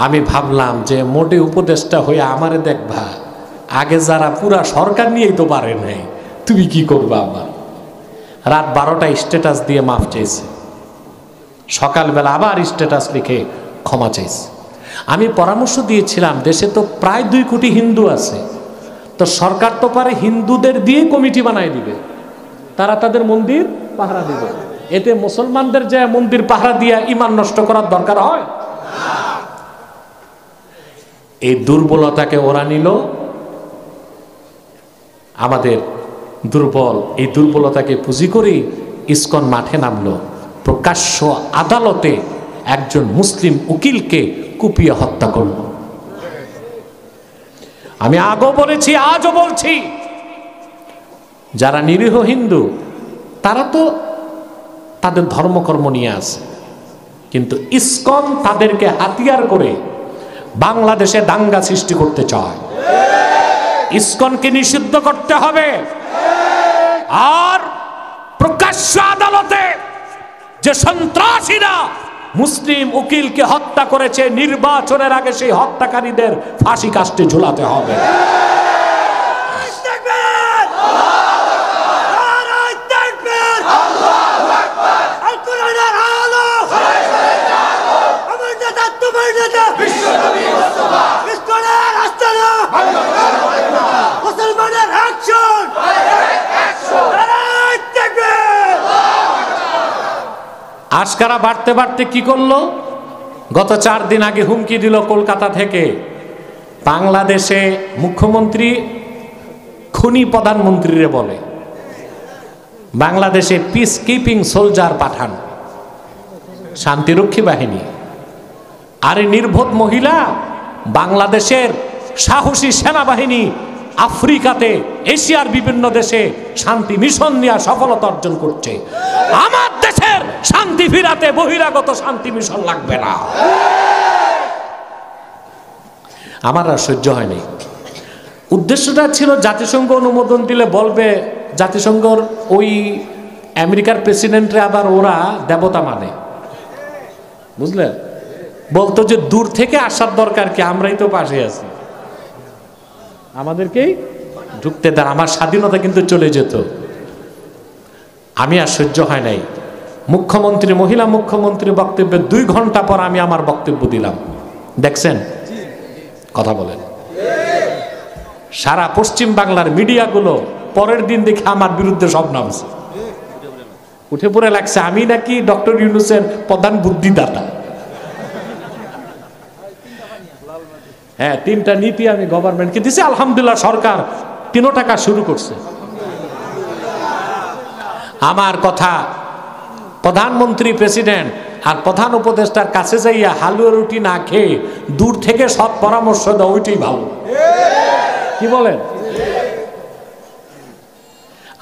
আমি ভাবলাম যে মোটে উপদেষ্টা হয়ে আমারে দেখবা, আগে যারা পুরা সরকার নিয়েই তো পারে নাই, তুমি কি করবা? আমার রাত 12টায় স্ট্যাটাস দিয়ে মাফ চাইছে, সকালবেলা আবার স্ট্যাটাস লিখে ক্ষমা চাইছে। আমি পরামর্শ দিয়েছিলাম, দেশে তো প্রায় 2 কোটি হিন্দু আছে, তো সরকার তো পারে হিন্দুদের দিয়ে কমিটি বানায় দিবে, তারা তাদের মন্দির পাহারা দিবে। এতে মুসলমানদের যে মন্দির পাহারা দিয়া ঈমান নষ্ট করার দরকার হয়? এই দুর্বলতাকে ওরা নিল, আমাদের দুর্বল এই দুর্বলতাকে পুঁজি করে ইসকন মাঠে নামলো। প্রকাশ্য আদালতে একজন মুসলিম উকিলকে কুপিয়ে হত্যা করল। আমি আগেও বলেছি, আজও বলছি, যারা নিরীহ হিন্দু তারা তো তাদের ধর্মকর্ম নিয়ে আছে, কিন্তু ইসকন তাদেরকে হাতিয়ার করে বাংলাদেশে দাঙ্গা সৃষ্টি করতে চায়। ইসকনকে নিষিদ্ধ করতে হবে। আর প্রকাশ্য আদালতে যে সন্ত্রাসীরা মুসলিম উকিলকে হত্যা করেছে, নির্বাচনের আগে সেই হত্যাকারীদের ফাঁসি কাস্টে ঝুলাতে হবে। আশকারা বাড়তে বাড়তে কি করলো? গত 4 দিন আগে হুমকি দিল কলকাতা থেকে, বাংলাদেশে মুখ্যমন্ত্রী খুনি প্রধানমন্ত্রীরে বলে বাংলাদেশে পিস কিপিং সোলজার পাঠান, শান্তিরক্ষী বাহিনী। আরে নির্বোধ মহিলা, বাংলাদেশের সাহসী সেনাবাহিনী আফ্রিকাতে, এশিয়ার বিভিন্ন দেশে শান্তি মিশন নিয়ে সফলতা অর্জন করছে। আমার দেশের শান্তি ফিরাতে বহিরাগত শান্তি মিশন লাগবে না। আমার আর সহ্য হয়নি। উদ্দেশ্যটা ছিল জাতিসংঘ অনুমোদন দিলে বলবে জাতিসংঘর ওই আমেরিকার প্রেসিডেন্টরে আবার ওরা দেবতা মানে, বুঝলেন? বলতো যে দূর থেকে আসার দরকার কি, আমরাই তো পাশে আছি, আমাদেরকেই ঢুকতে দেন। আমার স্বাধীনতা কিন্তু চলে যেত। আমি আর সহ্য হয় নাই। মুখ্যমন্ত্রী, মহিলা মুখ্যমন্ত্রী বক্তব্যের 2 ঘন্টা পর আমি আমার বক্তব্য দিলাম। দেখছেন, কথা বলেন। সারা পশ্চিম বাংলার মিডিয়াগুলো পরের দিন দেখে আমার বিরুদ্ধে সব নামছে, উঠে পড়ে লাগছে আমি নাকি ডক্টর ইউনূসের প্রধান বুদ্ধিদাতা। হ্যাঁ, 3টা নীতি আমি গভর্নমেন্টকে দিছি, আলহামদুলিল্লাহ সরকার 3 টাকা শুরু করছে। আমার কথা প্রধানমন্ত্রী, প্রেসিডেন্ট আর প্রধান উপদেষ্টার কাছে যাইয়া হালুয়া রুটি না খেয়ে দূর থেকে সৎ পরামর্শ দাও, ওইটাই ভালো। কি বলেন?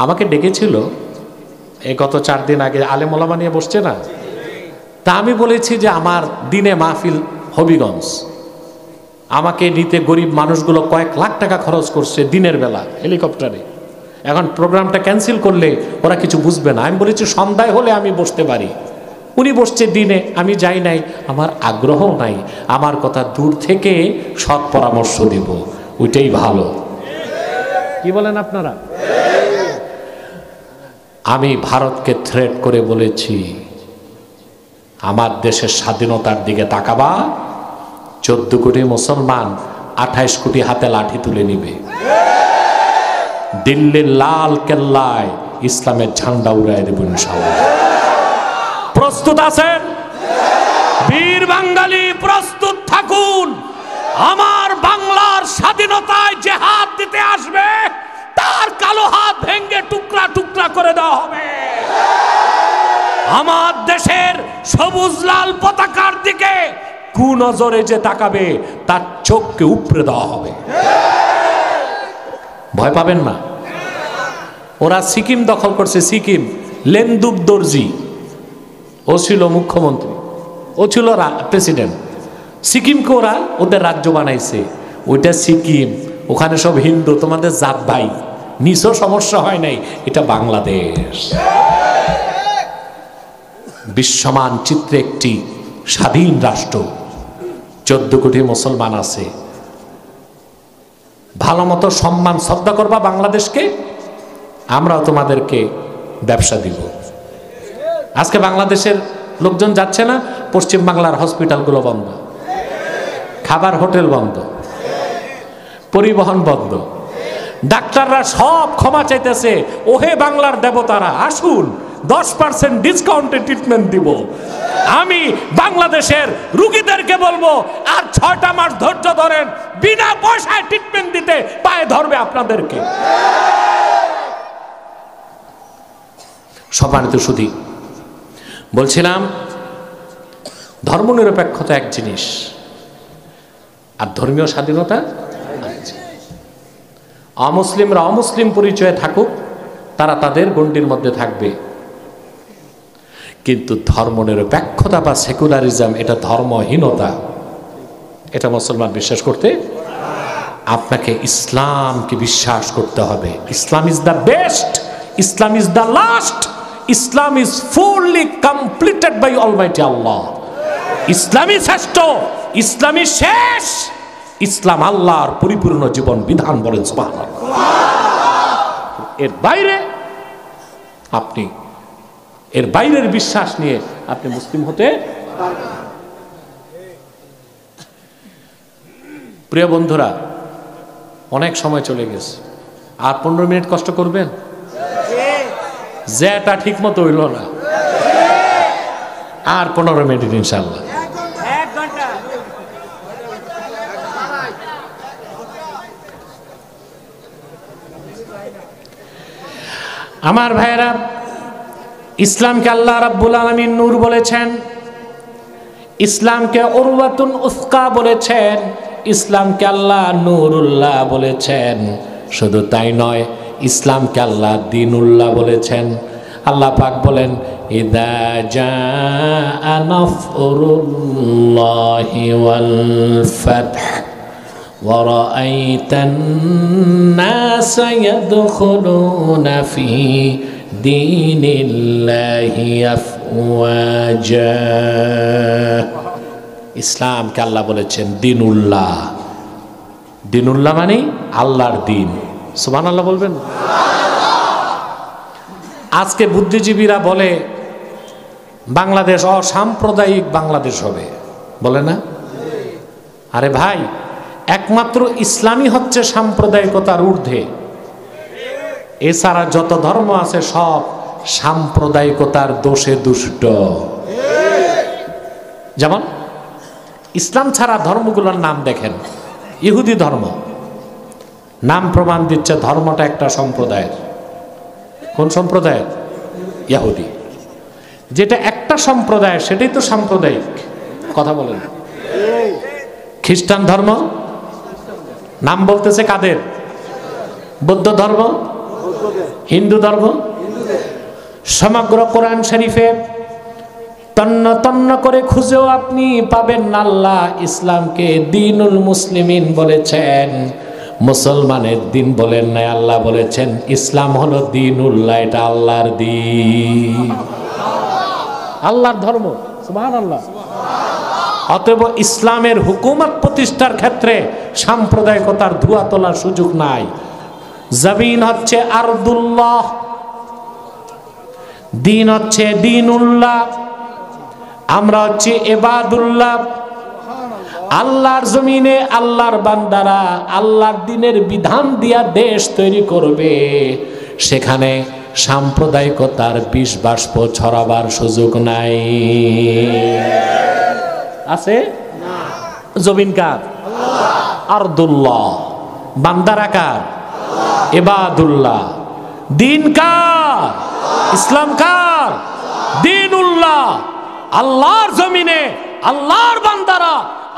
আমাকে ডেকেছিল এই গত 4 দিন আগে, আলেম ওলামা নিয়ে বসছে না, তা আমি বলেছি যে আমার দিনে মাহফিল হবিগঞ্জ, আমাকে নিতে গরিব মানুষগুলো কয়েক লাখ টাকা খরচ করছে দিনের বেলা হেলিকপ্টারে। এখন প্রোগ্রামটা ক্যান্সেল করলে ওরা কিছু বুঝবে না। আমি বলেছি সন্ধ্যায় হলে আমি বসতে পারি। উনি বসছে দিনে, আমি যাই নাই, আমার আগ্রহ নাই। আমার কথা দূর থেকে সৎ পরামর্শ দেব, ওইটাই ভালো। কি বলেন আপনারা? আমি ভারতকে থ্রেট করে বলেছি, আমার দেশের স্বাধীনতার দিকে তাকাবা, 14 কোটি মুসলমান 28 কোটি হাতে লাঠি তুলে নিবে, দিল্লির লাল কেল্লায় ইসলামের ঝান্ডা উড়াই দেব ইনশাআল্লাহ। প্রস্তুত আছেন? বীর বাঙালি প্রস্তুত থাকুন। আমার বাংলার স্বাধীনতায় যে হাত দিতে আসবে তার কালো হাত ভেঙে টুকরা টুকরা করে দেওয়া হবে। আমার দেশের সবুজ লাল পতাকার দিকে কুনজরে যে তাকাবে তার চোখকে উপড়ে দেওয়া হবে। ভয় পাবেন না। ওরা সিকিম দখল করছে। সিকিম, লেন্দুব দর্জি ও ছিল মুখ্যমন্ত্রী, ও ছিল প্রেসিডেন্ট। সিকিমকে ওরা ওদের রাজ্য বানাইছে। ওইটা সিকিম, ওখানে সব হিন্দু, তোমাদের জাত ভাই, নিছও সমস্যা হয় নাই। এটা বাংলাদেশ। বিশ্বমান চিত্রে একটি স্বাধীন রাষ্ট্র, 14 কোটি মুসলমান আছে। ভালো মতো সম্মান শ্রদ্ধা করবা বাংলাদেশকে, আমরাও তোমাদেরকে ব্যবসা দিব। আজকে বাংলাদেশের লোকজন যাচ্ছে না, পশ্চিম বাংলার হসপিটালগুলো বন্ধ, খাবার হোটেল বন্ধ, পরিবহন বন্ধ, ডাক্তাররা সব ক্ষমা চাইতেছে। ওহে বাংলার দেবতারা, আসুন 10% ডিসকাউন্টে ট্রিটমেন্ট দিব। আমি বাংলাদেশের রুগীদেরকে বলবো আর 6টা মাস ধৈর্য ধরেন, বিনা পয়সায় ট্রিটমেন্ট দিতে পায়ে ধরবে আপনাদেরকে। সম্মানিত সুধী, বলছিলাম ধর্মনিরপেক্ষতা এক জিনিস আর ধর্মীয় স্বাধীনতা। অমুসলিমরা অমুসলিম পরিচয়ে থাকুক, তারা তাদের গণ্ডির মধ্যে থাকবে, কিন্তু ধর্মনিরপেক্ষতা বা সেকুলারিজম এটা ধর্মহীনতা। এটা মুসলমান বিশ্বাস করতে, আপনাকে ইসলামকে বিশ্বাস করতে হবে। Islam is the best, Islam is the last, Islam is fully completed by almighty Allah. ইসলামই শ্রেষ্ঠ, ইসলামই শেষ, ইসলাম আল্লাহর পরিপূর্ণ জীবন বিধান, বলেন সুবহানাল্লাহ। এর বাইরে আপনি, এর বাইরের বিশ্বাস নিয়ে আপনি মুসলিম হতে। প্রিয় বন্ধুরা, অনেক সময় চলে গেছে, আর 15 মিনিট কষ্ট করবেন? যেটা ঠিক মতো হইল না, আর 15 মিনিট ইনশাল্লাহ। আমার ভাইয়েরা, ইসলামকে আল্লাহ রাব্বুল আলামিন নূর বলেছেন, ইসলামকে উরওয়াতুন উসকা বলেছেন, ইসলামকে আল্লাহ নূরুল্লাহ বলেছেন। শুধু তাই নয়, ইসলামকে আল্লাহ দ্বীনুল্লাহ বলেছেন। আল্লাহ পাক বলেন, ইযা জাআ নাসরুল্লাহি ওয়াল ফাতহ ওয়া রাআইতান নাসা ইয়াদখুলুনা ফি দীনিল্লাহি আফওয়াজা। ইসলামকে আল্লাহ বলেছেন দ্বীনুল্লাহ। দ্বীনুল্লাহ মানে আল্লাহর দ্বীন। সুবহানাল্লাহ বলবেন। আজকে বুদ্ধিজীবীরা বলে বাংলাদেশ অসাম্প্রদায়িক বাংলাদেশ হবে, বলে না? আরে ভাই, একমাত্র ইসলামই হচ্ছে সাম্প্রদায়িকতার ঊর্ধ্বে। এছাড়া যত ধর্ম আছে সব সাম্প্রদায়িকতার দোষে দুষ্ট। যেমন ইসলাম ছাড়া ধর্মগুলোর নাম দেখেন। ইহুদি ধর্ম, নাম প্রমাণ দিচ্ছে ধর্মটা একটা সম্প্রদায়ের। কোন সম্প্রদায়ের? ইহুদি। যেটা একটা সম্প্রদায় সেটাই তো সাম্প্রদায়িক। কথা বলেন। খ্রিস্টান ধর্ম নাম বলতেছে কাদের? বৌদ্ধ ধর্ম, হিন্দু ধর্ম। সমগ্র কোরআন শরীফে তন্ন তন্ন করে খুঁজেও আপনি পাবেন না আল্লাহ ইসলামকে দ্বীনুল মুসলিমিন বলেছেন, মুসলমানের দিন বলেন নাই। আল্লাহ বলেছেন ইসলাম হলো দ্বীনুল্লাহ, এটা আল্লাহর দ্বীন, আল্লাহর ধর্ম। সুবহানাল্লাহ। অতএব ইসলামের হুকুমত প্রতিষ্ঠার ক্ষেত্রে সাম্প্রদায়িকতার ধোঁয়া তোলার সুযোগ নাই। জমিন হচ্ছে আরদুল্লাহ, দিন হচ্ছে দ্বীনুল্লাহ, আমরা হচ্ছে ইবাদুল্লাহ। আল্লাহর জমিনে আল্লাহর বান্দারা আল্লাহর দ্বীনের বিধান দিয়া দেশ তৈরি করবে, সেখানে সাম্প্রদায়িকতার বিষ বাষ্প ছড়াবার সুযোগ নাই। আছে জমিন কার? আরদুল্লাহ। বান্দারা কার? ইবাদুল্লাহ। দিন কার? ইসলাম কার? দিনুল্লাহ। আল্লাহর জমিনে আল্লাহর বান্দারা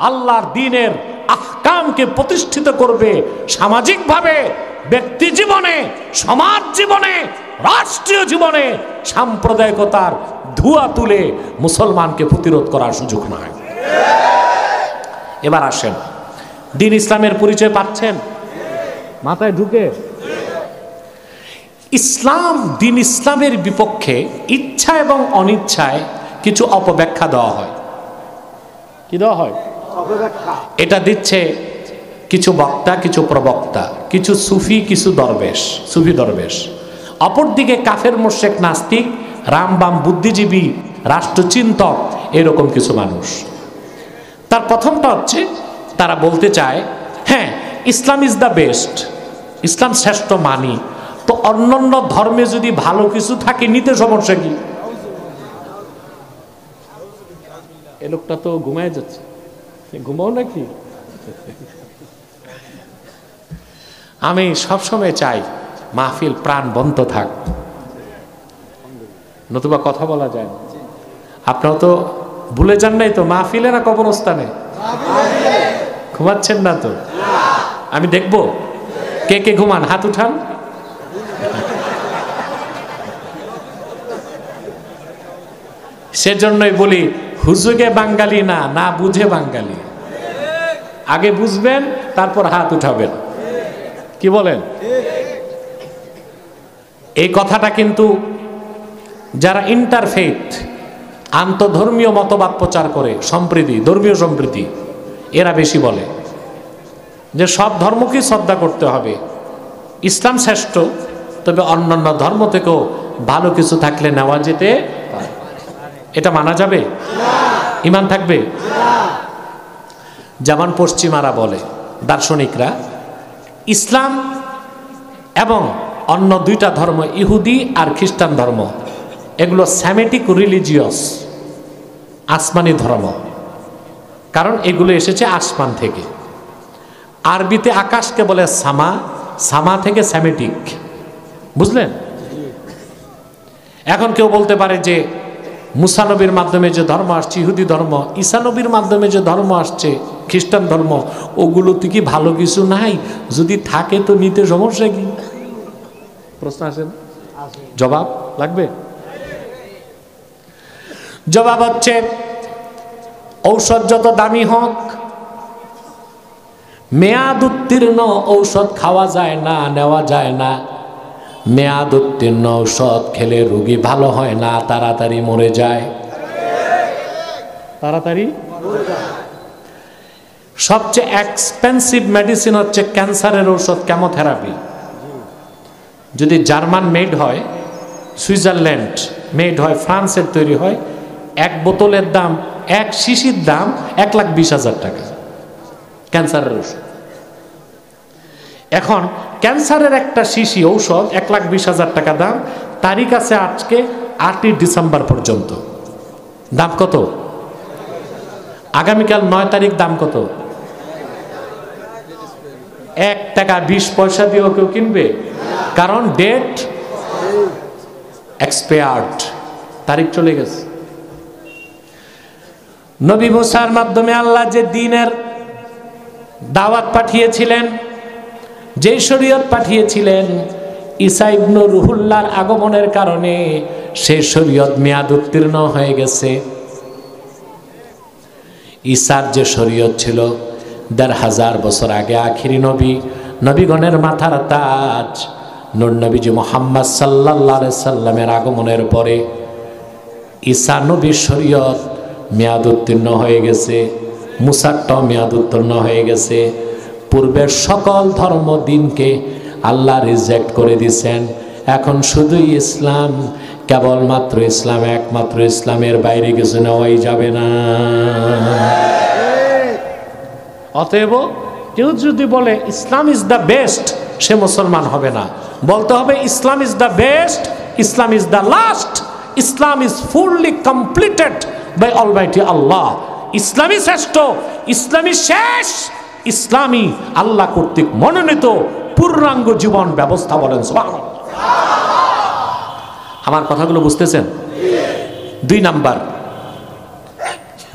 আল্লাহর দ্বীনের আহকামকে প্রতিষ্ঠিত করবে। সামাজিকভাবে, ব্যক্তি জীবনে, সমাজ জীবনে, রাষ্ট্রীয় জীবনে সাম্প্রদায়িকতার ধোঁয়া তুলে মুসলমানকে প্রতিরোধ করার সুযোগ নয়। এবার আসেন, দ্বীন ইসলামের পরিচয় পাচ্ছেন? মাথায় ঢুকে? ইসলাম, দ্বীন ইসলামের বিপক্ষে ইচ্ছা এবং অনিচ্ছায় কিছু অপব্যাখ্যা দেওয়া হয়। কি দেওয়া হয়? এটা দিচ্ছে কিছু বক্তা, কিছু প্রবক্তা, কিছু সুফি, কিছু দরবেশ, সুফি দরবেশ। অপরদিকে কাফের মুশরিক নাস্তিক, রামবাম বুদ্ধিজীবী, রাষ্ট্রচিন্তক, এরকম কিছু মানুষ। তার প্রথমটা হচ্ছে তারা বলতে চায়, হ্যাঁ ইসলাম ইজ দ্য বেস্ট, ইসলাম শ্রেষ্ঠ মানি, তো অন্যান্য ধর্মে যদি ভালো কিছু থাকে নিতে সমস্যা কি? এ লোকটা তো ঘুমায় যাচ্ছে, ঘুমাও নাকি? আমি সবসময় চাই মাহফিল প্রাণবন্ত থাক, নতুবা কথা বলা যায় না। আপনারা তো ভুলে যান নাই তো মাহফিলে না কবরস্থানে? ঘুমাচ্ছেন না তো? আমি দেখব কে কে ঘুমান, হাত উঠান। সেজন্যই বলি হুজুগে বাঙালি না, না বুঝে বাঙালি। আগে বুঝবেন তারপর হাত উঠাবেন। কি বলেন? এই কথাটা কিন্তু যারা ইন্টারফেথ, আন্তধর্মীয় মতবাদ প্রচার করে, সম্প্রীতি, ধর্মীয় সম্প্রীতি, এরা বেশি বলে যে সব ধর্মকে শ্রদ্ধা করতে হবে, ইসলাম শ্রেষ্ঠ, তবে অন্যান্য ধর্ম থেকেও ভালো কিছু থাকলে নেওয়া যেতে পারে। এটা মানা যাবে? ঈমান থাকবে? যেমন পশ্চিমারা বলে, দার্শনিকরা, ইসলাম এবং অন্য দুইটা ধর্ম, ইহুদি আর খ্রিস্টান ধর্ম, এগুলো সেমেটিক রিলিজিয়াস, আসমানি ধর্ম। কারণ এগুলো এসেছে আসমান থেকে। আরবিতে আকাশকে বলে সামা, সামা থেকে সেমেটিক। বুঝলেন? এখন কেউ বলতে পারে যে মুসা নবীর মাধ্যমে যে ধর্ম আসছে ইহুদি ধর্ম, ঈসা নবীর মাধ্যমে যে ধর্ম আসছে খ্রিস্টান ধর্ম, ওগুলোতে কি ভালো কিছু নাই? যদি থাকে তো নিতে সমস্যা কি? প্রশ্ন আসেন, জবাব লাগবে? জবাব হচ্ছে, ঔষধ যত দামি হোক, মেয়াদ উত্তীর্ণ ঔষধ খাওয়া যায় না, নেওয়া যায় না। মেয়াদ উত্তীর্ণ ঔষধ খেলে রোগী ভালো হয় না, তাড়াতাড়ি মরে যায়। তাড়াতাড়ি সবচেয়ে এক্সপেন্সিভ মেডিসিন হচ্ছে ক্যান্সারের ঔষধ, কেমোথেরাপি। যদি জার্মান মেড হয়, সুইজারল্যান্ড মেড হয়, ফ্রান্সের তৈরি হয়, এক বোতলের দাম, এক শিশির দাম 1,20,000 টাকা ক্যান্সারের ঔষধ। এখন ক্যান্সারের একটা শিশি ঔষধ 1,20,000 টাকা দাম, তারিখ আছে আজকে 8ই ডিসেম্বর পর্যন্ত। দাম কত? আগামীকাল 9 তারিখ, দাম কত? 1 টাকা 20 পয়সা দিয়েও কেউ কিনবে? কারণ ডেট এক্সপায়ার্ড, তারিখ চলে গেছে। নবী মুসার মাধ্যমে আল্লাহ যে দ্বীনের দাওয়াত পাঠিয়েছিলেন, যে শরীয়ত পাঠিয়েছিলেন, ঈসা ইবনে রুহুল্লাহর আগমনের কারণে সেই শরীয়ত মেয়াদ উত্তীর্ণ হয়ে গেছে। ঈসার যে শরীয়ত ছিল 1,500 বছর আগে, আখিরি নবী, নবীগণের মাথার তাজ নূর নবীজি মুহাম্মদ সাল্লাল্লাহু আলাইহি সাল্লামের আগমনের পরে ঈসা নবীর শরীয়ত মেয়াদ উত্তীর্ণ হয়ে গেছে, মুসারটাও মেয়াদ উত্তীর্ণ হয়ে গেছে। পূর্বের সকল ধর্ম দিনকে আল্লাহ রিজেক্ট করে দিয়েছেন। এখন শুধুই ইসলাম, কেবলমাত্র ইসলাম, একমাত্র ইসলামের বাইরে কিছু নেওয়াই যাবে না। অতএব কেউ যদি বলে ইসলাম ইজ দ্য বেস্ট, সে মুসলমান হবে না। বলতে হবে Islam is the best, Islam is the last, Islam is fully completed by almighty Allah. ইসলামই শ্রেষ্ঠ, ইসলামই শেষ, ইসলামই আল্লাহ কর্তৃক মনোনীত পূর্ণাঙ্গ জীবন ব্যবস্থা। বলেন সুবহানাল্লাহ। আমার কথাগুলো বুঝতেছেন?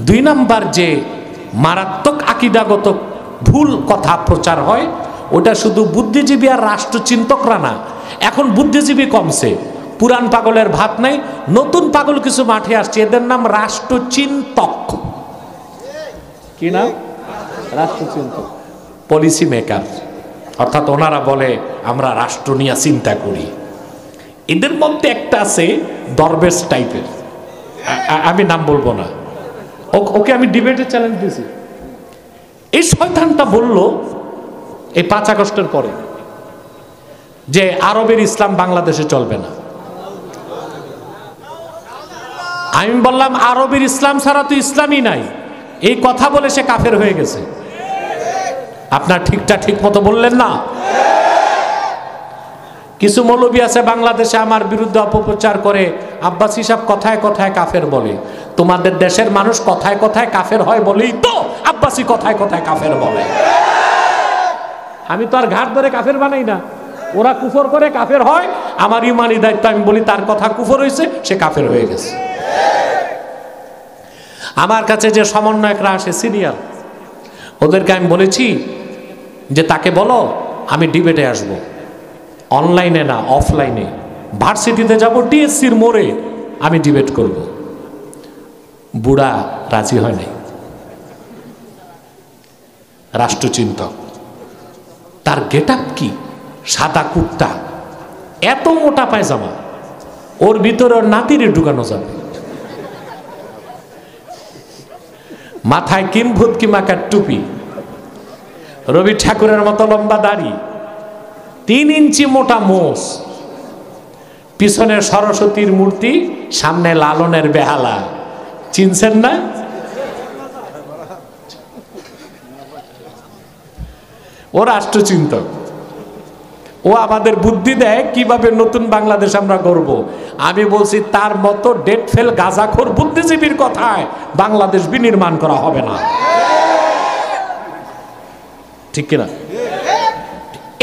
দুই নাম্বার যে মারাত্মক আকীদাগত ভুল কথা প্রচার হয়, ওটা শুধু বুদ্ধিজীবী আর রাষ্ট্রচিন্তকরা না, এখন বুদ্ধিজীবী কমছে, পুরান পাগলের ভাত নাই, নতুন পাগল কিছু মাঠে আসছে, এদের নাম রাষ্ট্রচিন্তক। কি নাম? রাষ্ট্রচিন্তক, পলিসি মেকার। অর্থাৎ ওনারা বলে আমরা রাষ্ট্র নিয়ে চিন্তা করি। এদের মধ্যে একটা আছে দরবেশ টাইপের, আমি নাম বলবো না, ওকে আমি ডিবেটে চ্যালেঞ্জ দিয়েছি। এই শয়তানটা বলল এই 5 আগস্টের পরে যে আরবের ইসলাম বাংলাদেশে চলবে না। আমি বললাম আরবের ইসলাম ছাড়া তো ইসলামই নাই। এই কথা বলে সে কাফের হয়ে গেছে। আপনার ঠিকটা ঠিক মতো বললেন না? কিছু মৌলবী আছে বাংলাদেশে আমার বিরুদ্ধে অপপ্রচার করে, আব্বাসী সাহেব কথায় কথায় কাফের বলে। তোমাদের দেশের মানুষ কথায় কথায় কাফের হয় বলেই তো আব্বাসী কথায় কথায় কাফের বলে। আমি তো আর ঘাট ধরে কাফের বানাই না, ওরা কুফর করে কাফের হয়, আমার ইমানি দায়িত্ব আমি বলি তার কথা কুফর হয়েছে, সে কাফের হয়ে গেছে। আমার কাছে যে সমন্বয়করা আসে সিনিয়র, ওদেরকে আমি বলেছি যে তাকে বলো আমি ডিবেটে আসব, অনলাইনে না অফলাইনে, ভার্সিটিতে যাব, টিএসসির মোড়ে আমি ডিবেট করব। বুড়া রাজি হয় নাই, রাষ্ট্রচিন্তক। তার গেট আপ কি? সাদা কুর্তা, এত মোটা পায়জামা, ওর ভিতরে ওর নাতিরে ঢুকানো যাবে, মাথায় কিম্ভুতকি মাকার টুপি, রবি ঠাকুরের মতো লম্বা দাড়ি, 3 ইঞ্চি মোটা মোষ, পিছনে সরস্বতীর মূর্তি, সামনে লালনের বেহালা। চিনছেন না? ও রাষ্ট্রচিন্তক, ও আমাদের বুদ্ধি দেয় কিভাবে নতুন বাংলাদেশ আমরা গড়ব। আমি বলছি তার মতো ডেট ফেল গাঁজাখোর বুদ্ধিজীবীর কথায় বাংলাদেশ বিনির্মাণ করা হবে না। ঠিক কিনা?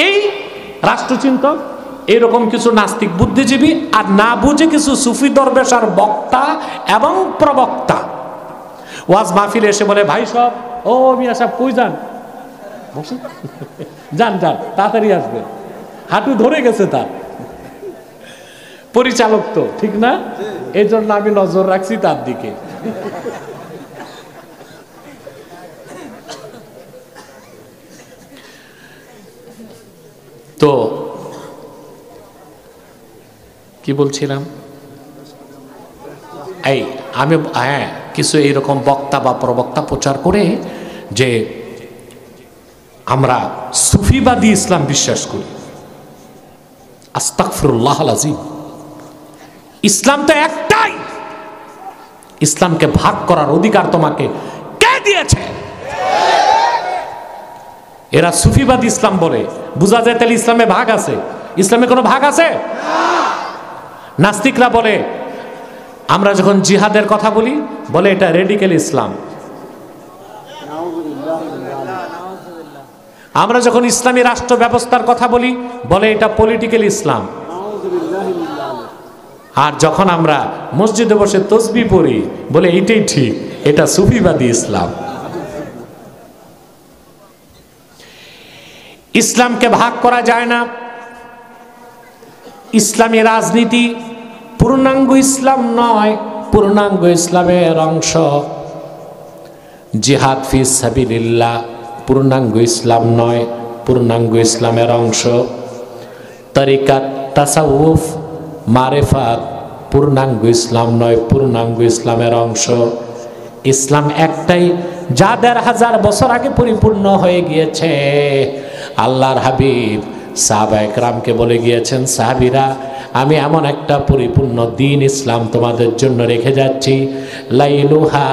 এই রাষ্ট্রচিন্তক, এরকম কিছু নাস্তিক বুদ্ধিজীবী আর না বুঝে কিছু সুফি দরবেশ আর বক্তা এবং প্রবক্তা ওয়াজ মাহফিলে এসে বলে, ভাই সব, ও মিয়া সাহেব কই যান? যান যান, তাড়াতাড়ি আসবে। হাঁটু ধরে গেছে তার, পরিচালক তো, ঠিক না? এই জন্য আমি নজর রাখছি তার দিকে। তো কি বলছিলাম? এই আমি কিছু এইরকম বক্তা বা প্রবক্তা প্রচার করে যে আমরা সুফিবাদী ইসলাম বিশ্বাস করি। আস্তাগফিরুল্লাহ আল-আযীম। ইসলাম তো একটাই, ইসলামকে ভাগ করার অধিকার তোমাকে কে দিয়েছে? এরা সুফিবাদী ইসলাম বলে, বোঝা যায় তাহলে ইসলামে ভাগ আছে। ইসলামে কোনো ভাগ আছে? নাস্তিকরা বলে, আমরা যখন জিহাদের কথা বলি বলে এটা রেডিক্যাল ইসলাম। আমরা যখন ইসলামী রাষ্ট্র ব্যবস্থার কথা বলি বলে এটা পলিটিক্যাল ইসলাম। আর যখন আমরা মসজিদে বসে তসবিহ পড়ি বলে এইটাই ঠিক, এটা সুফিবাদী ইসলাম। ইসলামকে ভাগ করা যায় না। ইসলামী রাজনীতি পূর্ণাঙ্গ ইসলাম নয়, পূর্ণাঙ্গ ইসলামের অংশ। জিহাদ ফি সাবিলিল্লাহ পূর্ণাঙ্গ ইসলাম নয়, পূর্ণাঙ্গ ইসলামের অংশ। তরিকাত, তাসাউফ, মারেফাত পূর্ণাঙ্গ ইসলাম নয়, পূর্ণাঙ্গ ইসলামের অংশ। ইসলাম একটাই, যা ১৫০০ বছর আগে পরিপূর্ণ হয়ে গিয়েছে। আল্লাহর হাবিব সাহাবায়ে কেরামকে বলে গিয়েছেন, সাহাবীরা আমি এমন একটা পরিপূর্ণ দ্বীন ইসলাম তোমাদের জন্য রেখে যাচ্ছি, লাইলুহা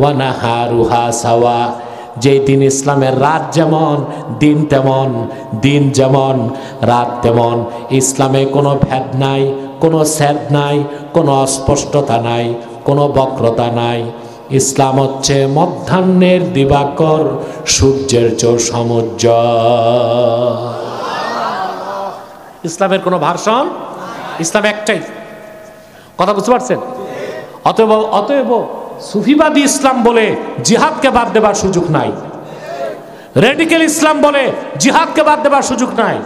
ওয়া নাহারুহা সাওয়া, যে দিন ইসলামের রাত যেমন দিন তেমন, দিন যেমন রাত তেমন। ইসলামে কোনো ভেদ নাই, কোনো ছেদ নাই, কোনো অস্পষ্টতা নাই, কোনো বক্রতা নাই। ইসলাম হচ্ছে মধ্যাহ্নের দিবাকর, সূর্যের চেয়েও সমুজ্জ্বল। ইসলামের কোনো ভার্সন, ইসলাম একটাই। কথা বুঝতে পারছেন? অতএব সুফিবাদী ইসলাম বলে জিহাদকে বাদ দেবার সুযোগ নাই, রেডিক্যাল ইসলাম বলে জিহাদকে বাদ দেবার সুযোগ নাই,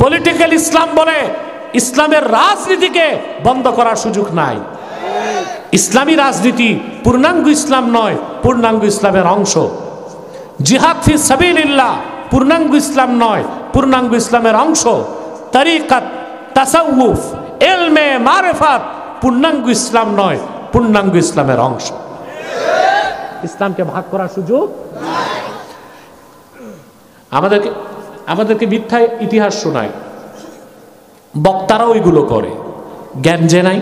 পলিটিক্যাল ইসলাম বলে ইসলামের রাজনীতিকে বন্ধ করার সুযোগ নাই। ইসলামী রাজনীতি পূর্ণাঙ্গ ইসলাম নয়, পূর্ণাঙ্গ ইসলামের অংশ। জিহাদ ফি সাবিলিল্লাহ পূর্ণাঙ্গ ইসলাম নয়, পূর্ণাঙ্গ ইসলামের অংশ। তরিকাত, তাসাউফ, ইলমে মারিফাত পূর্ণাঙ্গ ইসলাম নয়, পূর্ণাঙ্গ ইসলামের অংশ। ইসলামকে ভাগ করার সুযোগ আমাদেরকে মিথ্যা ইতিহাস শোনায়, বক্তারা ওইগুলো করে। জ্ঞান যে নাই,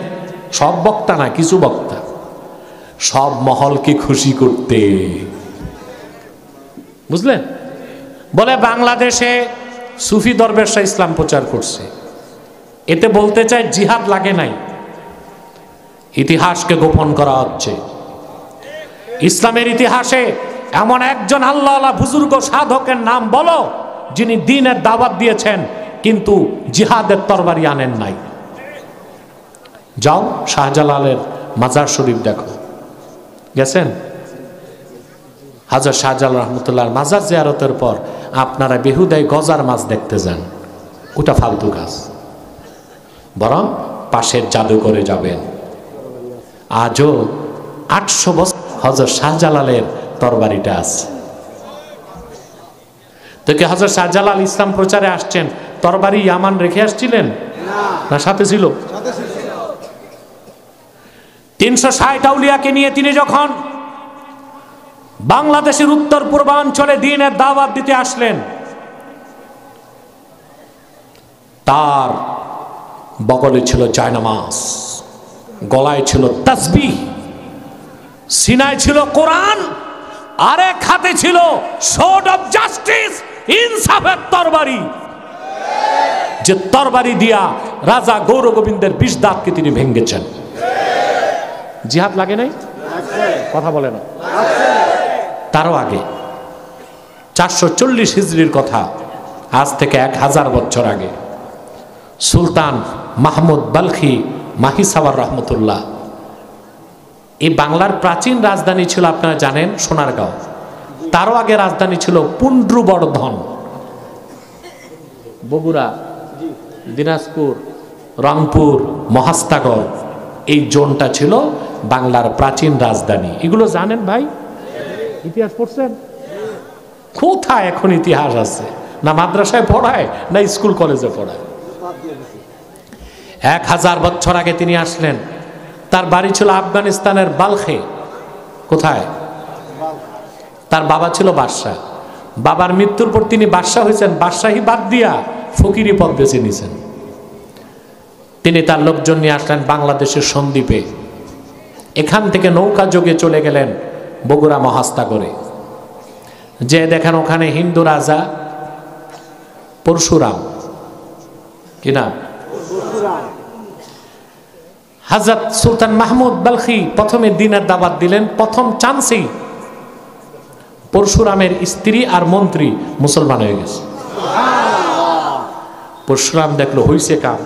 সব বক্তা না, কিছু বক্তা সব মহলকে খুশি করতে, বুঝলেন? বলে বাংলাদেশে সুফি দরবেশরা ইসলাম প্রচার করছে, এতে বলতে চায় জিহাদ লাগে নাই। ইতিহাসকে গোপন করা হচ্ছে। ইসলামের ইতিহাসে এমন একজন আল্লাহ বুজুর্গ সাধকের নাম বলো যিনি দ্বীনের দাওয়াত দিয়েছেন কিন্তু জিহাদের তরবারি আনেন নাই। যাও শাহজালালের মাজার শরীফ দেখো, গেছেন? হাজর শাহজালাল রহমতুল্লাহ মাজার জিয়ারতের পর আপনারা বেহুদায় গজার মাছ দেখতে যান, ওটা ফালতু কাজ। বরং পাশের জাদুঘরে যাবেন। আজও 800 বছর হযরত শাহজালালের তরবারিটা আছে। তো কি হযরত শাহজালাল ইসলাম প্রচারে আসছেন তরবারি ইয়ামান রেখে আসছিলেন না সাথে ছিল? 360 আউলিয়াকে নিয়ে তিনি যখন বাংলাদেশের উত্তর পূর্বাঞ্চলে দ্বীনের দাওয়াত দিতে আসলেন, তার বগলে ছিল জায়নামাজ, গলায় ছিল তাসবিহ, সিনায় ছিল কোরআন, আরেক হাতে ছিল সোর্ড অফ জাস্টিস, ইনসাফের তরবারি, যে তরবারি দিয়া রাজা গৌর গোবিন্দের 20 দাঁতকে তিনি ভেঙ্গেছেন। জিহাদ লাগে নাই? কথা বলে না। তারও আগে 440 হিজরির কথা, আজ থেকে 1000 বছর আগে সুলতান মাহমুদ বালখি মাহিসাওয়ার রহমতুল্লাহ, এই বাংলার প্রাচীন রাজধানী ছিল আপনারা জানেন সোনারগাঁও। তারও আগে রাজধানী ছিল পুন্ড্রবর্ধন। বগুড়া, দিনাজপুর, রংপুর, মহাস্তাগর, এই জোনটা ছিল বাংলার প্রাচীন রাজধানী। এগুলো জানেন ভাই? ইতিহাস পড়ছেন? কোথায় এখন ইতিহাস আছে? না মাদ্রাসায় পড়ায়, না স্কুল কলেজে পড়ায়। 1000 বছর আগে তিনি আসলেন। তার বাড়ি ছিল আফগানিস্তানের বালখে। কোথায়? তার বাবা ছিল বাদশাহ। বাবার মৃত্যুর পর তিনি বাদশাহ হয়েছেন, বাদশাহী বাদ দিয়া ফকিরি পদ বেছে নিয়েছেন। তিনি তার লোকজন নিয়ে আসলেন বাংলাদেশের সন্দ্বীপে। এখান থেকে নৌকা যোগে চলে গেলেন বগুড়া মহাস্তাগরে। যে দেখেন ওখানে হিন্দু রাজা পরশুরাম, কি নাম? হযরত সুলতান মাহমুদ বালখি প্রথমে দ্বীনের দাওয়াত দিলেন। প্রথম চান্সেই পরশুরামের স্ত্রী আর মন্ত্রী মুসলমান হয়ে গেছে। পরশুরাম দেখলো হইছে কাম,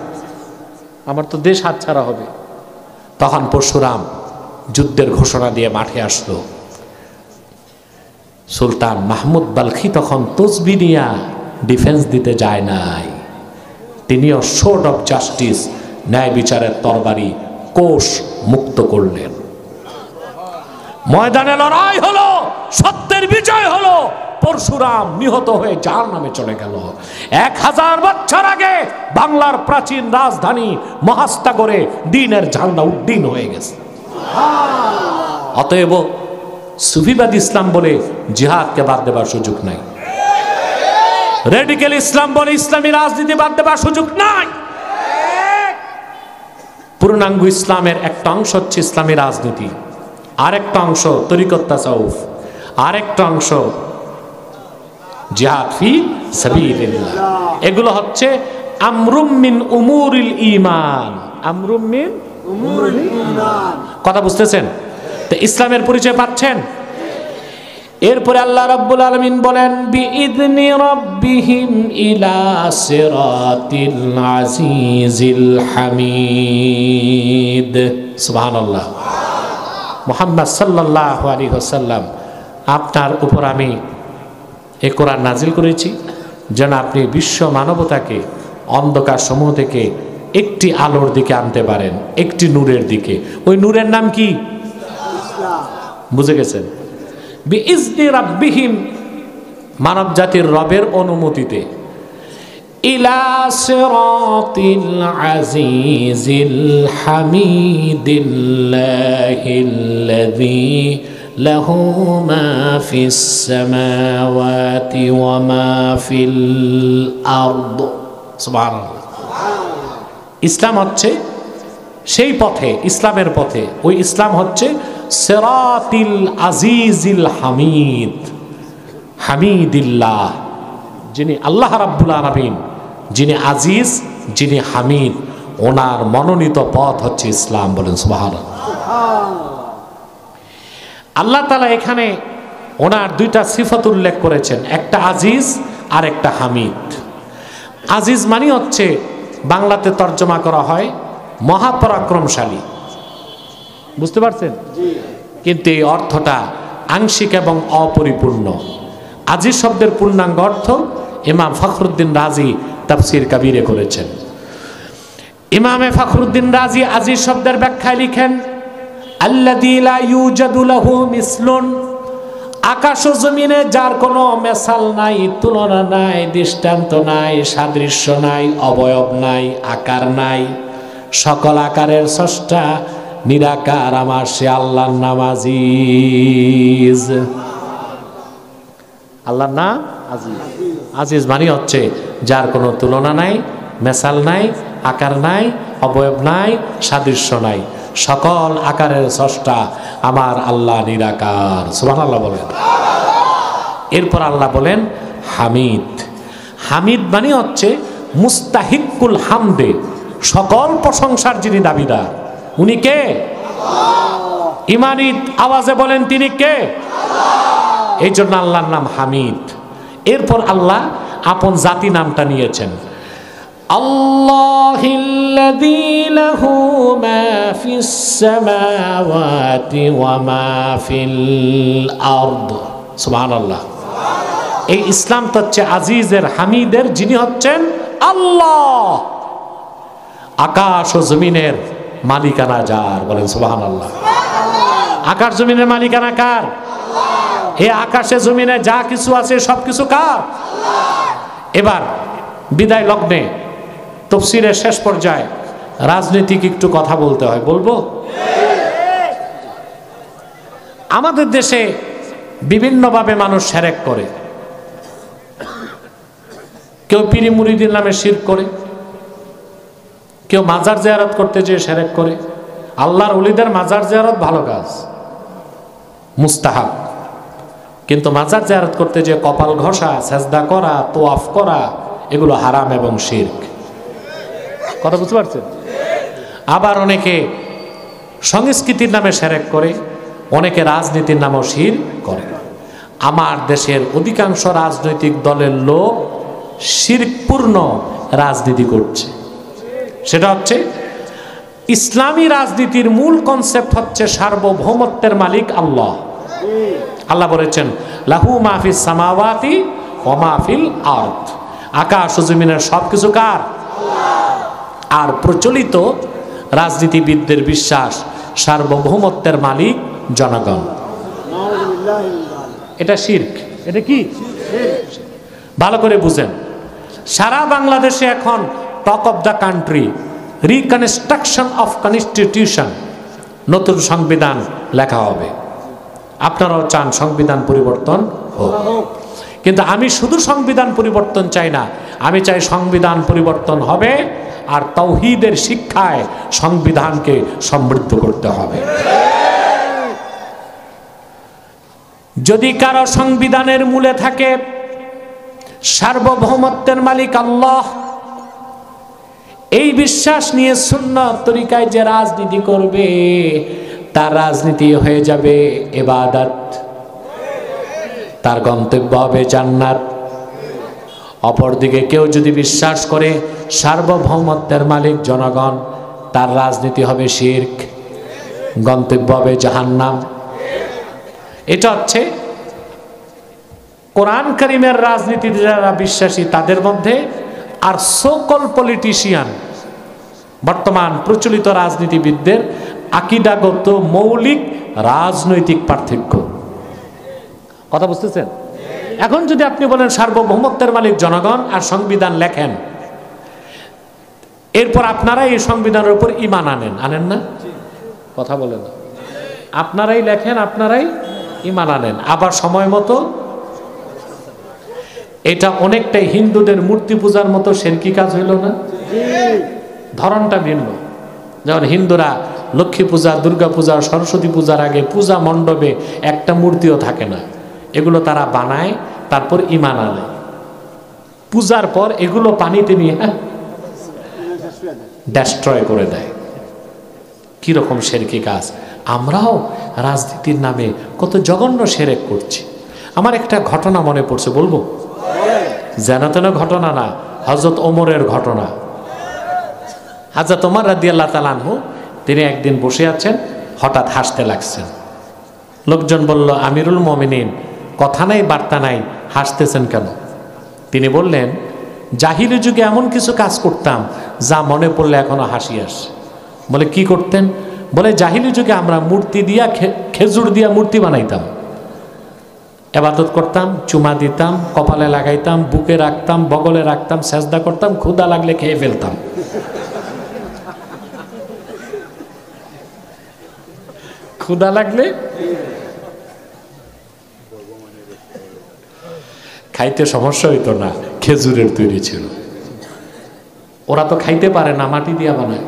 আমার তো দেশ হাতছাড়া হবে। তখন পরশুরাম যুদ্ধের ঘোষণা দিয়ে মাঠে আসলো। সুলতান মাহমুদ বালখি তখন তসবিহ নিয়া ডিফেন্স দিতে যায় নাই, তিনিও সোর্ড অফ জাস্টিস, ন্যায় বিচারের তরবারি কোষ মুক্ত করলেন। ময়দানে লড়াই হলো, সত্যের বিজয় হলো। পরশুরাম নিহত হয়ে জাহান্নামে চলে গেল। 1000 বছর আগে বাংলার প্রাচীন রাজধানী মহাস্তাগরে দ্বীনের ঝান্ডা উড্ডীন হয়ে গেছে। অতএব সুফিবাদী ইসলাম বলে জিহাদকে বাদ দেবার সুযোগ নাই, রেডিক্যাল ইসলাম বলে ইসলামী রাজনীতি বাদ দেবার সুযোগ নাই। পূর্ণাঙ্গ ইসলামের একটা অংশ হচ্ছে ইসলামী রাজনীতি, আর একটা অংশ তরিকত তাসাউফ, আরেকটা অংশ জিহাদ ফি সাবিলিল্লাহ। এগুলো হচ্ছে আমরুম মিন উমুরিল ঈমান। আমরুম মিন উমুরিল ঈমান, কথা বুঝতেছেন? তো ইসলামের পরিচয় পাচ্ছেন। এরপরে আল্লাহ রাব্বুল আলামিন বলেন বিইذনি রাব্বিহিম ইলা সিরাতিল আজিজিল হামিদ। সুবহানাল্লাহ। মুহাম্মদ সাল্লাল্লাহু আলাইহি ওয়াসাল্লাম, আপনার উপর আমি এই কোরআন নাজিল করেছি যেন আপনি বিশ্ব মানবতাকে অন্ধকার সমূহ থেকে একটি আলোর দিকে আনতে পারেন, একটি নূরের দিকে। ওই নূরের নাম কি? বুঝে গেছেন? বিইজনি রাব্বিহিম, মানব জাতির রবের অনুমতিতে, ইলা সিরাতিল আজিজিল হামিদিল্লাহিল্লাযী লাহু মা ফিস সামাওয়াতি ওয়া মা ফিল আরদ। সুবহানাল্লাহ। ইসলাম হচ্ছে সেই পথে, ইসলামের পথে। ওই ইসলাম হচ্ছে সিরাতিল আজিজিল হামিদ, হামিদিল্লাহ, যিনি আল্লাহ রাব্বুল আলামিন, যিনি আজিজ, যিনি হামিদ, ওনার মনোনীত পথ হচ্ছে ইসলাম। বলেন সুবহানাল্লাহ। আল্লাহ তাআলা এখানে ওনার দুইটা সিফত উল্লেখ করেছেন, একটা আজিজ আর একটা হামিদ। আজিজ মানে হচ্ছে বাংলাতে তর্জমা করা হয় মহাপরাক্রমশালী, বুঝতে পারছেন? কিন্তু এই অর্থটা আংশিক এবং অপরিপূর্ণ। আজিজ শব্দের পূর্ণাঙ্গ অর্থ ইমাম ফখরুদ্দিন রাজি তাফসির কাবীরে করেছেন। ইমামে ফখরুদ্দিন রাজি আজিজ শব্দের ব্যাখ্যায় লিখেন আল্লাযী লা ইউজাদু লাহু মিসলুন, আকাশ ও জমিনে যার কোনো মেসাল নাই, তুলনা নাই, দৃষ্টান্ত নাই, সাদৃশ্য নাই, অবয়ব নাই, আকার নাই, সকল আকারের স্রষ্টা নিরাকার আমার সে আল্লাহর নাম আজিজ। আল্লাহর নাম আজিজ। আজিজ মানে হচ্ছে যার কোনো তুলনা নাই, মেসাল নাই, আকার নাই, অবয়ব নাই, সাদৃশ্য নাই, সকল আকারের স্রষ্টা আমার আল্লাহ নিরাকার। সুবহানাল্লাহ বলেন। এরপর আল্লাহ বলেন হামিদ। হামিদ মানে হচ্ছে মুস্তাহিকুল হামদে, সকল প্রশংসার যিনি দাবিদার। উনি কে? ইমানি আওয়াজে বলেন তিনি কে? এই জন্য আল্লাহর নাম হামিদ। এরপর আল্লাহ আপন জাতি নামটা নিয়েছেন, আল্লাহিল্লাযী লাহু মা ফিস সামাওয়াতি ওয়া মা ফিল আরদ। সুবহানাল্লাহ। এই ইসলাম তো হচ্ছে আজিজের, হামিদের, যিনি হচ্ছেন আল্লাহ। আকাশ ও জমিনের মালিকানা যার। বলেন সুবহানাল্লাহ। আকাশ জমিনের মালিকানা কার? এই আকাশে জমিনে যা কিছু আছে সব কিছু কার? এবার বিদায় লগ্নে তাফসীরের শেষ পর্যায়ে রাজনৈতিক একটু কথা বলতে হয়, বলবো? আমাদের দেশে বিভিন্নভাবে মানুষ শিরক করে। কেউ পীর মুরিদের নামে শিরক করে, কেউ মাজার জিয়ারত করতে যেয়ে শিরক করে। আল্লাহর ওলিদের মাজার জিয়ারত ভালো কাজ, মুস্তাহাব, কিন্তু মাজার জিয়ারত করতে যে কপাল ঘষা, সেজদা করা, তোয়াফ করা, এগুলো হারাম এবং শিরক। কথা বুঝতে পারছেন? আবার অনেকে সংস্কৃতির নামে শিরক করে, অনেকে রাজনীতির নামেও শিরক করে। আমার দেশের অধিকাংশ রাজনৈতিক দলের লোক শিরকপূর্ণ রাজনীতি করছে। সেটা হচ্ছে ইসলামী রাজনীতির মূল কনসেপ্ট হচ্ছে সার্বভৌমত্বের মালিক আল্লাহ। আল্লাহ বলেছেন লাহু মা ফিস সামাওয়াতি ওয়া মা ফিল আরদ, আকাশ ও জমিনের সবকিছু কার? আর প্রচলিত রাজনীতিবিদদের বিশ্বাস সার্বভৌমত্বের মালিক জনগণ। এটা শিরক। এটা কি? ভালো করে বুঝেন। সারা বাংলাদেশে এখন talk of the country reconstruction of constitution, নতুন সংবিধান লেখা হবে। আপনারাও চান সংবিধান পরিবর্তন হোক, কিন্তু আমি শুধু সংবিধান পরিবর্তন চাই না, আমি চাই সংবিধান পরিবর্তন হবে আর তাওহীদের শিক্ষায় সংবিধানকে সমৃদ্ধ করতে হবে। যদি কারো সংবিধানের মূলে থাকে সার্বভৌমত্বের মালিক আল্লাহ, এই বিশ্বাস নিয়ে সুন্নাত তরিকায় যে রাজনীতি করবে তার রাজনীতি হয়ে যাবে ইবাদত, তার গন্তব্য হবে জান্নাত। অপরদিকে কেউ যদি বিশ্বাস করে সার্বভৌমত্বের মালিক জনগণ, তার রাজনীতি হবে শিরক, গন্তব্য হবে জাহান্নাম। এটা হচ্ছে কোরআন কারীমের রাজনীতিতে যারা বিশ্বাসী তাদের মধ্যে আর সকল পলিটিশিয়ান, বর্তমান প্রচলিত রাজনীতিবিদদের আকীদাগত মৌলিক রাজনৈতিক পার্থক্য। কথা বুঝতেছেন? এখন যদি আপনি বলেন সার্বভৌমত্বের মালিক জনগণ আর সংবিধান লেখেন, এরপর আপনারা এই সংবিধানের উপর ঈমান আনেন না? কথা বলেন না। আপনারাই লেখেন, আপনারাই ঈমান আনেন, আবার সময় মতো। এটা অনেকটাই হিন্দুদের মূর্তি পূজার মতো শিরকি কাজ হইল না? ধরনটা ভিন্ন। যেমন হিন্দুরা লক্ষ্মী পূজা, দুর্গা পূজা, সরস্বতী পূজার আগে পূজা মণ্ডপে একটা মূর্তিও থাকে না, এগুলো তারা বানায়, তারপর ঈমান আনে। পূজার পর এগুলো পানিতে নিয়ে ডেস্ট্রয় করে দেয়। কিরকম শিরকি কাজ! আমরাও রাজনীতির নামে কত জঘন্য শিরক করছি। আমার একটা ঘটনা মনে পড়ছে, বলবো? যেন তেন ঘটনা না, হযরত ওমরের ঘটনা। হযরত ওমর রাদিয়াল্লাহু তাআলা আনহু তিনি একদিন বসে আছেন, হঠাৎ হাসতে লাগছেন। লোকজন বলল, আমিরুল মুমিনিন, কথা নাই বার্তা নাই, হাসতেছেন কেন? তিনি বললেন, জাহিলি যুগে এমন কিছু কাজ করতাম যা মনে পড়লে এখনো হাসি আসে। বলে কি করতেন? বলে জাহিলি যুগে আমরা মূর্তি দিয়া, খেজুর দিয়া মূর্তি বানাইতাম, ইবাদত করতাম, চুমা দিতাম, কপালে লাগাইতাম, বুকে রাখতাম, বগলে রাখতাম, সেজদা করতাম, ক্ষুধা লাগলে খেয়ে ফেলতাম। ক্ষুধা লাগলে খাইতে সমস্যা হইতো না, খেজুরের তৈরি ছিল। ওরা তো খাইতে পারে না, মাটি দিয়া বানায়,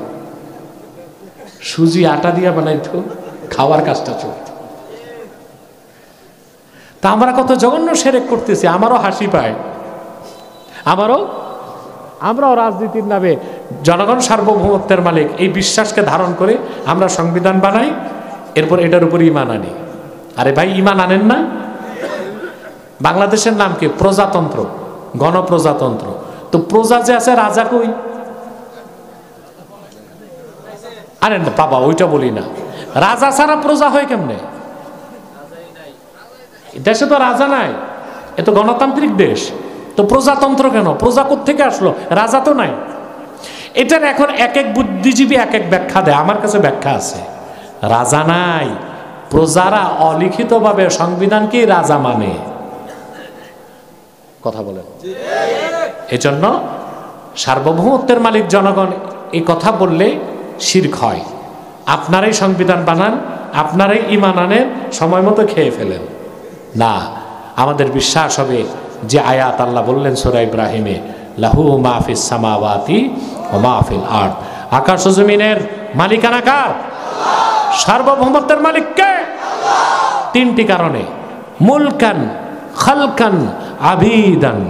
সুজি আটা দিয়া বানাইতো, খাওয়ার কাজটা চলত। তা আমরা কত জঘন্য শিরক করতেছি, আমারও হাসি পায়। আমরাও রাজনীতির নামে জনগণ সার্বভৌমত্বের মালিক এই বিশ্বাসকে ধারণ করে আমরা সংবিধান বানাই, এরপর এটার উপর ঈমান আনি। আরে ভাই, ঈমান আনেন না? বাংলাদেশের নাম কি? প্রজাতন্ত্র, গণপ্রজাতন্ত্র। তো প্রজা যে আছে, রাজা কই? আরে বাবা, ওইটা বলি না। রাজা ছাড়া প্রজা হয় কেমনে? দেশে তো রাজা নাই, এ তো গণতান্ত্রিক দেশ। তো প্রজাতন্ত্র কেন? প্রজা কোত্থেকে আসলো? রাজা তো নাই। এটার এখন এক এক বুদ্ধিজীবী এক এক ব্যাখ্যা দেয়, আমার কাছে ব্যাখ্যা আছে। রাজা নাই, প্রজারা অলিখিতভাবে সংবিধানকেই রাজা মানে। কথা বলেন। এজন্য সার্বভৌমত্বের মালিক জনগণ এই কথা বললে শিরক হয়। আপনারাই সংবিধান বানান, আপনারাই ঈমান আনেন, সময় মতো খেয়ে ফেলেন না। আমাদের বিশ্বাস হবে যে আয়াত আল্লাহ বললেন সূরা ইব্রাহিমে, লাহু মা ফিস সামাওয়াতি ওয়া মা ফিল আরদ, আকাশ ও জমিনের মালিকানা কার? সার্বভৌমত্বের মালিক কে? তিনটি কারণে, মুলকান, খালকান, আবিদান।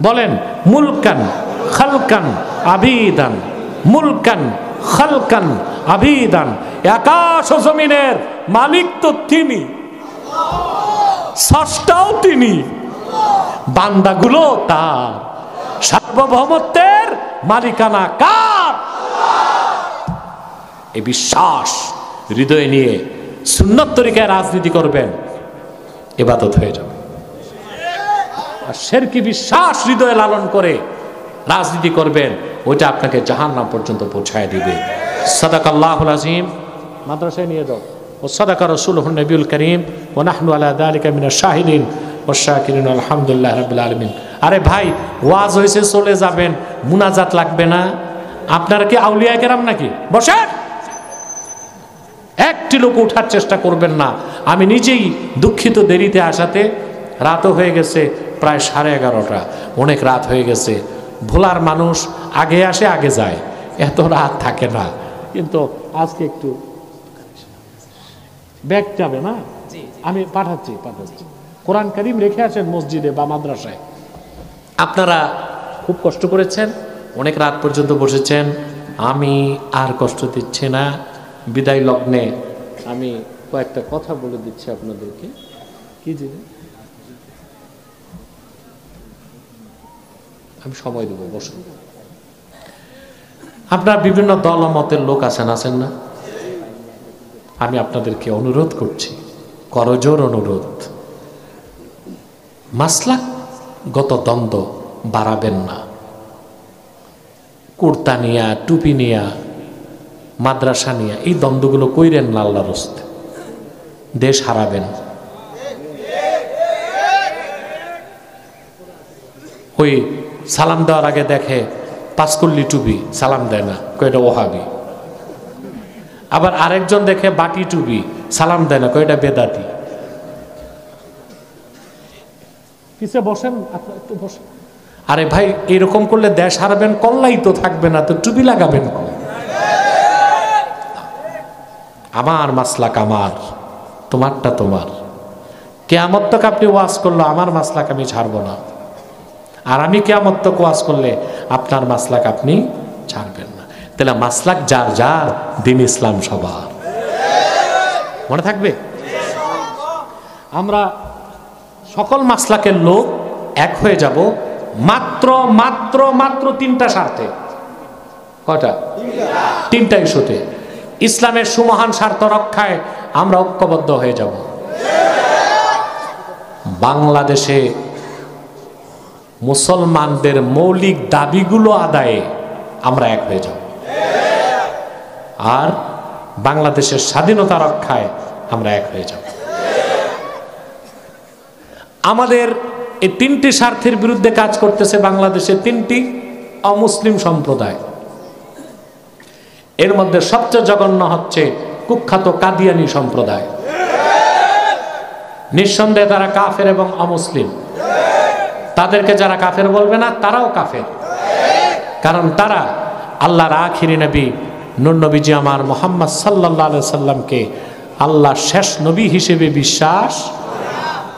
বলেন, মুলকান, খালকান, আবিদান। মুলকান, খালকান, আবিদান। আকাশ ও জমিনের মালিক তো তিনি, স্রষ্টাও তিনি, বান্দাগুলো তার। সার্বভৌমত্বের মালিকানা কার? এই বিশ্বাস হৃদয়ে নিয়ে সুন্নত তরিকায় রাজনীতি করবেন, ইবাদত হয়ে যাবে। আর শিরকি বিশ্বাস হৃদয়ে লালন করে রাজনীতি করবেন, ওইটা আপনাকে জাহান্নাম পর্যন্ত পৌঁছায় দিবে। সাদাকাল্লাহুল আযীম। মাদ্রাসায় নিয়ে যাও। ও সাদাকা রাসূলুহুন নবিয়ুল কারীম ওয়া নাহনু আলা যালিকা মিনাশ শাহিদিন ওয়াশ শাকিরিন আলহামদুলিল্লাহি রাব্বিল আলামিন। আরে ভাই, ওয়াজ হয়েছে, চলে যাবেন, মুনাজাত লাগবে না? আপনারা কি আউলিয়া কেরাম নাকি? বসেন, একটি লোক উঠার চেষ্টা করবেন না। আমি নিজেই দুঃখিত দেরিতে আসাতে, রাতও হয়ে গেছে প্রায় 11:30, অনেক রাত হয়ে গেছে। ভোলার মানুষ আগে আসে আগে যায়, এত রাত থাকে না। কিন্তু আজকে একটু ব্যাগ যাবে না, আমি পাঠাচ্ছি। কোরআন কারীম রেখে আসেন মসজিদে বা মাদ্রাসায়। আপনারা খুব কষ্ট করেছেন, অনেক রাত পর্যন্ত বসেছেন, আমি আর কষ্ট দিচ্ছি না। বিদায় লগ্নে আমি কয়েকটা কথা বলে দিচ্ছি আপনাদেরকে। কি জিনিস আমি সময় দেবো, বসুন। আপনারা বিভিন্ন দল ও মতের লোক আছেন না? আমি আপনাদেরকে অনুরোধ করছি, করজোর অনুরোধ, মাসলাকগত দ্বন্দ্ব বাড়াবেন না। কুর্তা নিয়া, টুপি নিয়া, মাদ্রাসা নিয়া এই দ্বন্দ্বগুলো কইরেন না আল্লাহর রাস্তে, দেশ হারাবেন। ওই সালাম দেওয়ার আগে দেখে পাঁচকল্লি টুপি, সালাম দেয় না, কয়টা ওহাবি। আবার আরেকজন দেখে বাটি টুপি, সালাম দেয় না, কয়টা বেদাতি। পিছে বসেন, আপনার একটু বসেন। আরে ভাই, এরকম করলে দেশ হারাবেন, কল্লাই তো থাকবে না, তো টুপি লাগাবেন। আমার মাসলাক আমার, তোমারটা তোমার। কিয়ামত তক আপনি ওয়াজ করলো, আমার মাসলাক আমি ছাড়বো না। আর আমি কিয়ামত তক ওয়াজ করলে আপনার মাসলাক আপনি ছাড়বেন না। তাহলে মাসলাক যার যার, দিন ইসলাম সবার। মনে থাকবে? আমরা সকল মাসলাকের লোক এক হয়ে যাব মাত্র মাত্র মাত্র তিনটা স্বার্থে। কয়টা? তিনটা ইস্যুতে। ইসলামের সুমহান স্বার্থ রক্ষায় আমরা ঐক্যবদ্ধ হয়ে যাব। বাংলাদেশে মুসলমানদের মৌলিক দাবিগুলো আদায়ে আমরা এক হয়ে যাব, আর বাংলাদেশের স্বাধীনতা রক্ষায় আমরা এক হয়ে যাব। আমাদের এই তিনটি স্বার্থের বিরুদ্ধে কাজ করতেছে বাংলাদেশে তিনটি অমুসলিম সম্প্রদায়। এর মধ্যে সবচেয়ে জঘন্য হচ্ছে কুখ্যাত কাদিয়ানি সম্প্রদায়। নিঃসন্দেহে তারা কাফের এবং অমুসলিম। তাদেরকে যারা কাফের বলবে না, তারাও কাফের। কারণ তারা আল্লাহর আখিরি নবী নূর নবীজি আমার মুহাম্মদ সাল্লাল্লাহু আলাইহি সাল্লামকে আল্লাহর শেষ নবী হিসেবে বিশ্বাস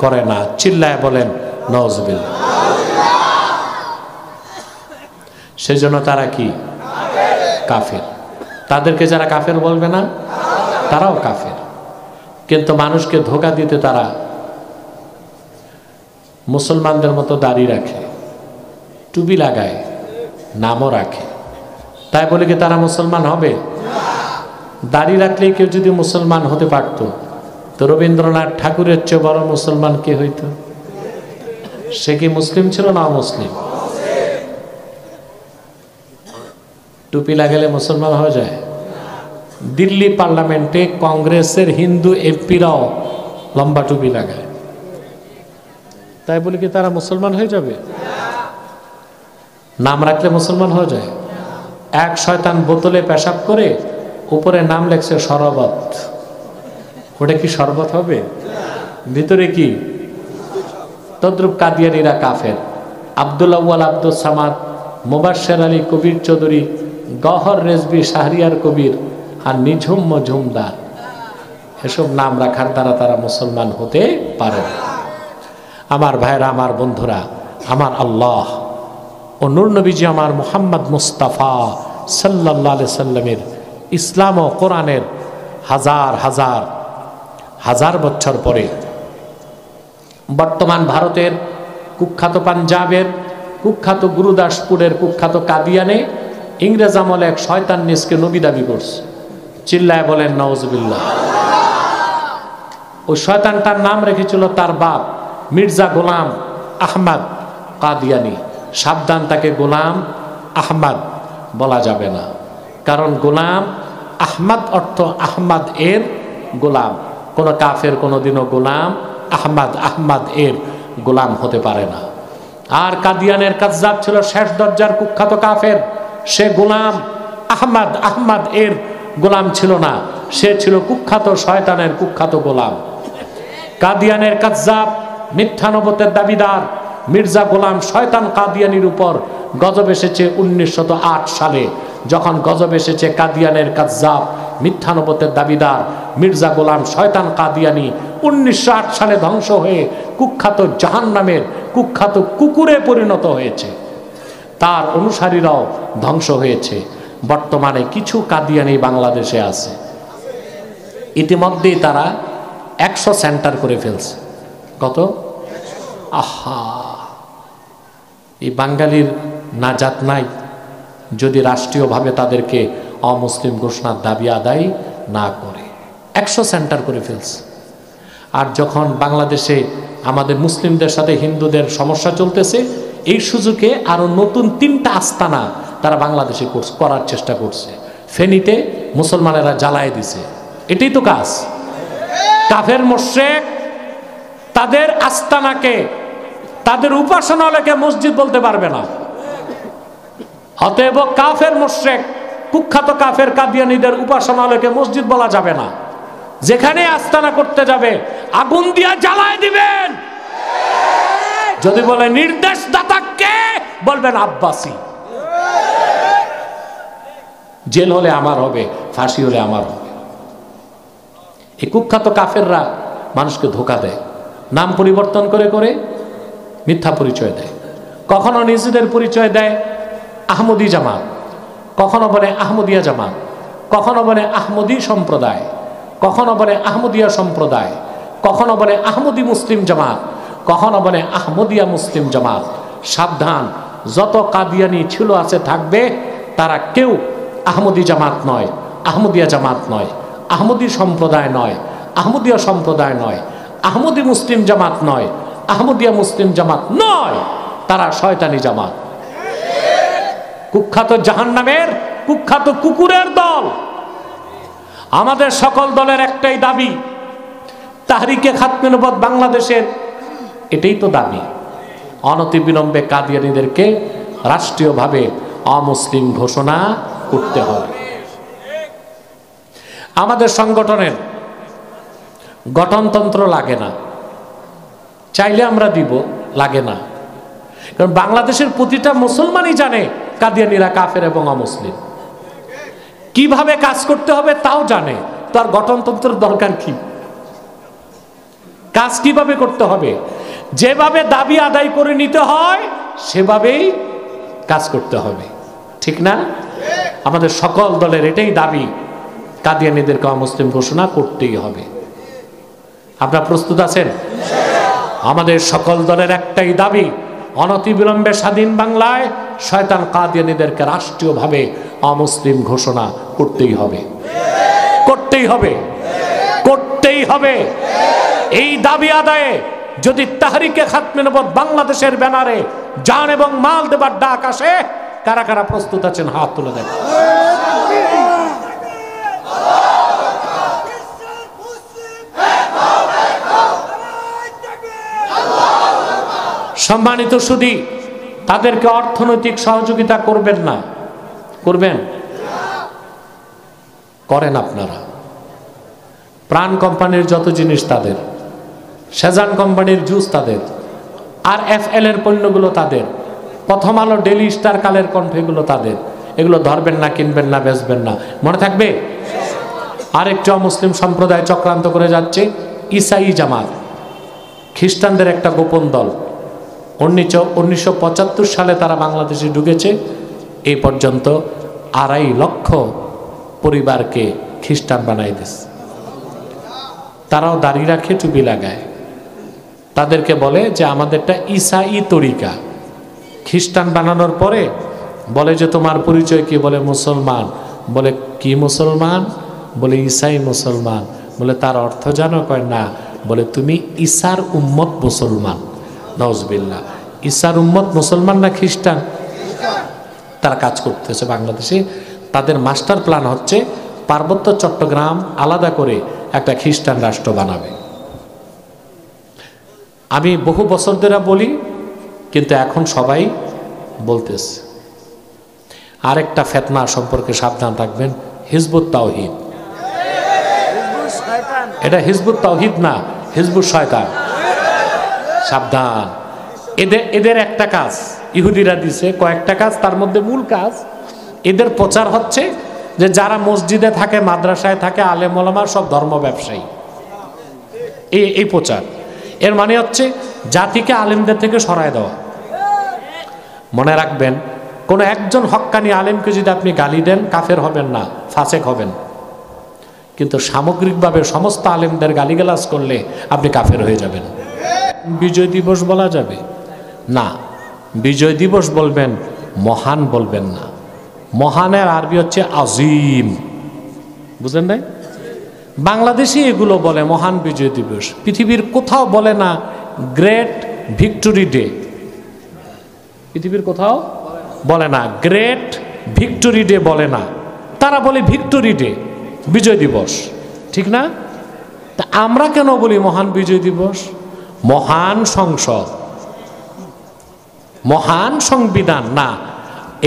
করে না। চিল্লায় বলেন নাউজুবিল্লাহ। সেজন্য তারা কি? কাফের। তাদেরকে যারা কাফের বলবে না, তারাও কাফের। কিন্তু মানুষকে ধোঁকা দিতে তারা মুসলমানদের মতো দাড়ি রাখে, টুপি লাগায়, নামও রাখে। তাই বলে কি তারা মুসলমান হবে? দাড়ি রাখলেই কেউ যদি মুসলমান হতে পারত, তো রবীন্দ্রনাথ ঠাকুরের চেয়ে বড় মুসলমান কে হইত? সে কি মুসলিম ছিল না অমুসলিম? টুপি লাগালে মুসলমান হয়ে যায়? দিল্লি পার্লামেন্টে কংগ্রেসের হিন্দু এমপিরাও লম্বা টুপি লাগায়। তাই বলে কি তারা মুসলমান হয়ে যাবে? নাম রাখলে মুসলমান হয়ে যায়? এক শয়তান বোতলে পেশাব করে উপরে নাম লেখছে শরবত, ওটা কি শরবত হবে? ভিতরে কি? তদ্রুপ কাদিয়ানিরা কাফের। আব্দুল আউয়াল আব্দুল সামাদ, মুবাশশির আলী কবির চৌধুরী, গহর রেজবি, শাহরিয়ার কবির আর নিঝুম মজুমদার, এসব নাম রাখার দ্বারা তারা মুসলমান হতে পারে না। আমার ভাইরা, আমার বন্ধুরা, আমার আল্লাহ ও নূর নবীজি আমার মুহাম্মদ মুস্তাফা সাল্লাল্লাহু আলাইহি সাল্লামের ইসলাম ও কোরআনের হাজার হাজার হাজার বছর পরে বর্তমান ভারতের কুখ্যাত পাঞ্জাবের কুখ্যাত গুরুদাসপুরের কুখ্যাত কাদিয়ানে ইংরেজ আমলে এক শয়তান নিজকে নবী দাবি করছে। চিল্লায় বলেন নাউজুবিল্লাহ। ওই শয়তানটার নাম রেখেছিল তার বাপ মির্জা গোলাম আহমদ কাদিয়ানি। সাবধান, তাকে গোলাম আহমদ বলা যাবে না, কারণ গোলাম আহমদ অর্থ আহমদ এর গোলাম। কোন কাফের কোনোদিনও গোলাম আহমদ এর গোলাম হতে পারে না। আর কাদিয়ানের কাজ্জাব ছিল শেষ দরজার কুখ্যাত কাফের। সে গোলাম আহমদ এর গোলাম ছিল না, সে ছিল কুখ্যাত শয়তানের কুখ্যাত গোলাম। কাদিয়ানের কাজ্জাব মিথ্যা নবুয়তের দাবিদার মির্জা গোলাম শয়তান কাদিয়ানির উপর গজব এসেছে 1908 সালে। যখন গজব এসেছে, কাদিয়ানের কাজ্জাব মিথ্যা নবুয়তের দাবিদার মির্জা গোলাম শয়তান কাদিয়ানি 1908 সালে ধ্বংস হয়ে কুখ্যাত জাহান্নামের কুখ্যাত কুকুরে পরিণত হয়েছে, তার অনুসারীরাও ধ্বংস হয়েছে। বর্তমানে কিছু কাদিয়ানি বাংলাদেশে আছে, ইতিমধ্যেই তারা 100 সেন্টার করে ফেলছে। কত? আহা, এই বাঙালির নাজাত নাই যদি রাষ্ট্রীয়ভাবে তাদেরকে অমুসলিম ঘোষণার দাবি আদায় না করে। 100 সেন্টার করে ফেলছে। আর যখন বাংলাদেশে আমাদের মুসলিমদের সাথে হিন্দুদের সমস্যা চলতেছে, এই সুযোগে আরো নতুন 3টা আস্তানা তারা বাংলাদেশে করার চেষ্টা করছে। ফেনীতে মুসলমানেরা জ্বালায় দিছে, এটাই তো কাজ। কাফের মুশরিক তাদের আস্তানাকে, তাদের উপাসনালয়কে মসজিদ বলতে পারবে না। অতএব কাফের মুশরিক, কুখ্যাত কাফের কাদিয়ানীদের উপাসনালয়কে মসজিদ বলা যাবে না। যেখানে আস্তানা করতে যাবে আগুন দিয়া জ্বালায় দিবেন। যদি বলে নির্দেশদাতা কে, বলবেন আব্বাসী। জেল হলে আমার হবে, ফাঁসি হলে আমার হবে। এই কুখ্যাত কাফেররা মানুষকে ধোঁকা দেয়, নাম পরিবর্তন করে করে মিথ্যা পরিচয় দেয়। কখনো নিজেদের পরিচয় দেয় আহমদী জামাত, কখনো বলে আহমদিয়া জামাত, কখনো বলে আহমদী সম্প্রদায়, কখনো বলে আহমদিয়া সম্প্রদায়, কখনো বলে আহমদী মুসলিম জামাত, কখনো বলে আহমদিয়া মুসলিম জামাত। সাবধান, যত কাদিয়ানি ছিল আছে থাকবে, তারা কেউ আহমদী জামাত নয়, আহমদিয়া জামাত নয়, আহমদী সম্প্রদায় নয়, আহমদিয়া সম্প্রদায় নয়, আহমদী মুসলিম জামাত নয়, আহমদিয়া মুসলিম জামাত নয়, তারা শয়তানি জামাত, কুখ্যাত জাহান্নামের কুখ্যাত কুকুরের দল। আমাদের সকল দলের একটাই দাবি, তাহরিকে খাতমে নবুয়ত বাংলাদেশের এটাই তো দাবি, অনতিবিলম্বে কাদিয়ানীদেরকে রাষ্ট্রীয়ভাবে অমুসলিম ঘোষণা করতে হবে। আমাদের সংগঠনের গঠনতন্ত্র লাগে না, চাইলে আমরা দিব, লাগে না। কারণ বাংলাদেশের প্রতিটা মুসলমানই জানে কাদিয়ানীরা কাফের এবং অমুসলিম। কিভাবে কাজ করতে হবে তাও জানে, তো আর গঠনতন্ত্রের দরকার কি? কাজ কিভাবে করতে হবে, যেভাবে দাবি আদায় করে নিতে হয় সেভাবেই কাজ করতে হবে, ঠিক না? আমাদের সকল দলের এটাই দাবি, কাদিয়ানীদেরকে অমুসলিম ঘোষণা করতেই হবে। আপনারা প্রস্তুত আছেন? আমাদের সকল দলের একটাই দাবি, অনতিবিলম্বে স্বাধীন বাংলায় শয়তান কাদিয়ানীদেরকে রাষ্ট্রীয়ভাবে অমুসলিম ঘোষণা করতেই হবে, করতেই হবে, করতেই হবে। এই দাবি আদায়ে যদি তাহরিকে খাতমে নবুয়ত বাংলাদেশের ব্যানারে জান এবং মাল দেবার ডাক আসে, কারা কারা প্রস্তুত আছেন হাত তুলে দেন। সম্মানিত সুধী, তাদেরকে অর্থনৈতিক সহযোগিতা করবেন না? করবেন? করেন আপনারা। প্রাণ কোম্পানির যত জিনিস তাদের, সেজান কোম্পানির জুস তাদের, আর FL এর পণ্যগুলো তাদের, প্রথম আলো, ডেলি স্টার, কালের কণ্ঠ এগুলো তাদের। এগুলো ধরবেন না, কিনবেন না, বেচবেন না, মনে থাকবে। আরেকটা মুসলিম সম্প্রদায় চক্রান্ত করে যাচ্ছে, ইসাই জামাত, খ্রিস্টানদের একটা গোপন দল। 1975 সালে তারা বাংলাদেশে ঢুকেছে। এই পর্যন্ত 2.5 লক্ষ পরিবারকে খ্রিস্টান বানাই দিয়েছে। তারাও দাড়ি রাখে, টুপি লাগায়। তাদেরকে বলে যে আমাদেরটা ইসাই তরিকা। খ্রিস্টান বানানোর পরে বলে যে তোমার পরিচয় কি? বলে মুসলমান। বলে কি মুসলমান? বলে ইসাই মুসলমান। বলে তার অর্থ জানো? কয় না। বলে তুমি ঈসার উম্মত মুসলমান। নাউজুবিল্লাহ। ঈসার উম্মত মুসলমান না খ্রিস্টান? তারা কাজ করতেছে বাংলাদেশে। তাদের মাস্টার প্ল্যান হচ্ছে পার্বত্য চট্টগ্রাম আলাদা করে একটা খ্রিস্টান রাষ্ট্র বানাবে। আমি বহু বছর ধরে বলি, কিন্তু এখন সবাই বলতেছে। আরেকটা ফিতনা সম্পর্কে সাবধান থাকবেন, হিজবুত তাওহীদ। এটা হিজবুত তাওহীদ না, হিজবুত শয়তান। সাবধান। এদের একটা কাজ ইহুদিরা দিছে, কয়েকটা কাজ, তার মধ্যে মূল কাজ এদের প্রচার হচ্ছে যে যারা মসজিদে থাকে, মাদ্রাসায় থাকে, আলেম ওলামা সব ধর্ম ব্যবসায়ী। এই প্রচার। এর মানে হচ্ছে জাতিকে আলেমদের থেকে সরায় দেওয়া। মনে রাখবেন, কোনো একজন হক্কানি আলেমকে যদি আপনি গালি দেন, কাফের হবেন না, ফাসেক হবেন। কিন্তু সামগ্রিকভাবে সমস্ত আলেমদের গালিগালাজ করলে আপনি কাফের হয়ে যাবেন। বিজয় দিবস বলা যাবে না, বিজয় দিবস বলবেন, মহান বলবেন না। মহানের আরবি হচ্ছে আজিম, বুঝলেন নাই? বাংলাদেশে এগুলো বলে মহান বিজয় দিবস, পৃথিবীর কোথাও বলে না গ্রেট ভিক্টোরি ডে। পৃথিবীর কোথাও বলে না গ্রেট ভিক্টোরি ডে, বলে না। তারা বলে ভিক্টোরি ডে, বিজয় দিবস, ঠিক না? তা আমরা কেন বলি মহান বিজয় দিবস? মহান সংসদ, মহান সংবিধান না,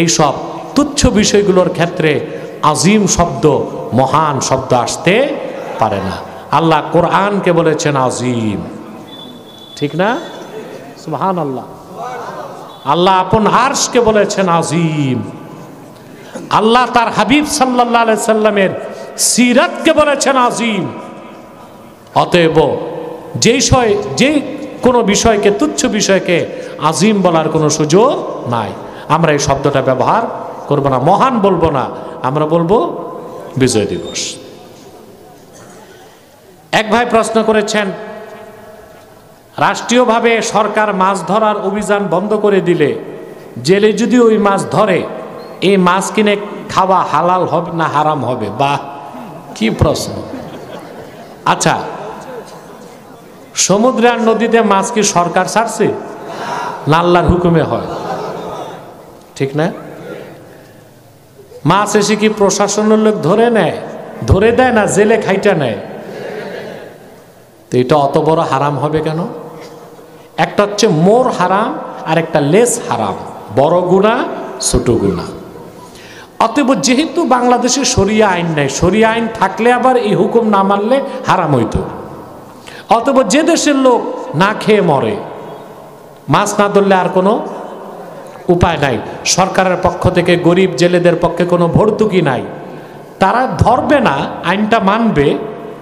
এইসব তুচ্ছ বিষয়গুলোর ক্ষেত্রে আজিম শব্দ, মহান শব্দ আসতে পারে না। আল্লাহ কোরআনকে বলেছেন আজিম, ঠিক না? সুবহানাল্লাহ। আল্লাহ আপন আরশকে বলেছেন আজিম। আল্লাহ তার হাবিব সাল্লাল্লাহু আলাইহি সাল্লামের সিরাতকে বলেছেন আজিম। অতএব যে কোনো বিষয়কে, তুচ্ছ বিষয়কে আজিম বলার কোনো সুযোগ নাই। আমরা এই শব্দটা ব্যবহার করব না, মহান বলবো না, আমরা বলবো বিজয় দিবস। এক ভাই প্রশ্ন করেছেন, রাষ্ট্রীয়ভাবে সরকার মাছ ধরার অভিযান বন্ধ করে দিলে জেলে যদি ওই মাছ ধরে, এই মাছ কিনে খাওয়া হালাল হবে না হারাম হবে? বাহ, কি প্রশ্ন! আচ্ছা, সমুদ্র আর নদীতে মাছ কি সরকার ছাড়ছে না আল্লাহর হুকুমে হয়? ঠিক না? মাছ এসে কি প্রশাসনের লোক ধরে নেয়, ধরে দেয় না জেলে খাইটা নেয়? তো এটা অত বড় হারাম হবে কেন? একটা হচ্ছে মোর হারাম আর একটা লেস হারাম, বড় গুনাহ ছোট গুনাহ। অতএব যেহেতু বাংলাদেশে শরিয়া আইন নাই, শরিয়া আইন থাকলে আবার এই হুকুম না মানলে হারাম হইতো। অতএব যে দেশের লোক না খেয়ে মরে, মাছ না ধরলে আর কোনো উপায় নাই, সরকারের পক্ষ থেকে গরিব জেলেদের পক্ষে কোনো ভর্তুকি নাই, তারা ধরবে না, আইনটা মানবে।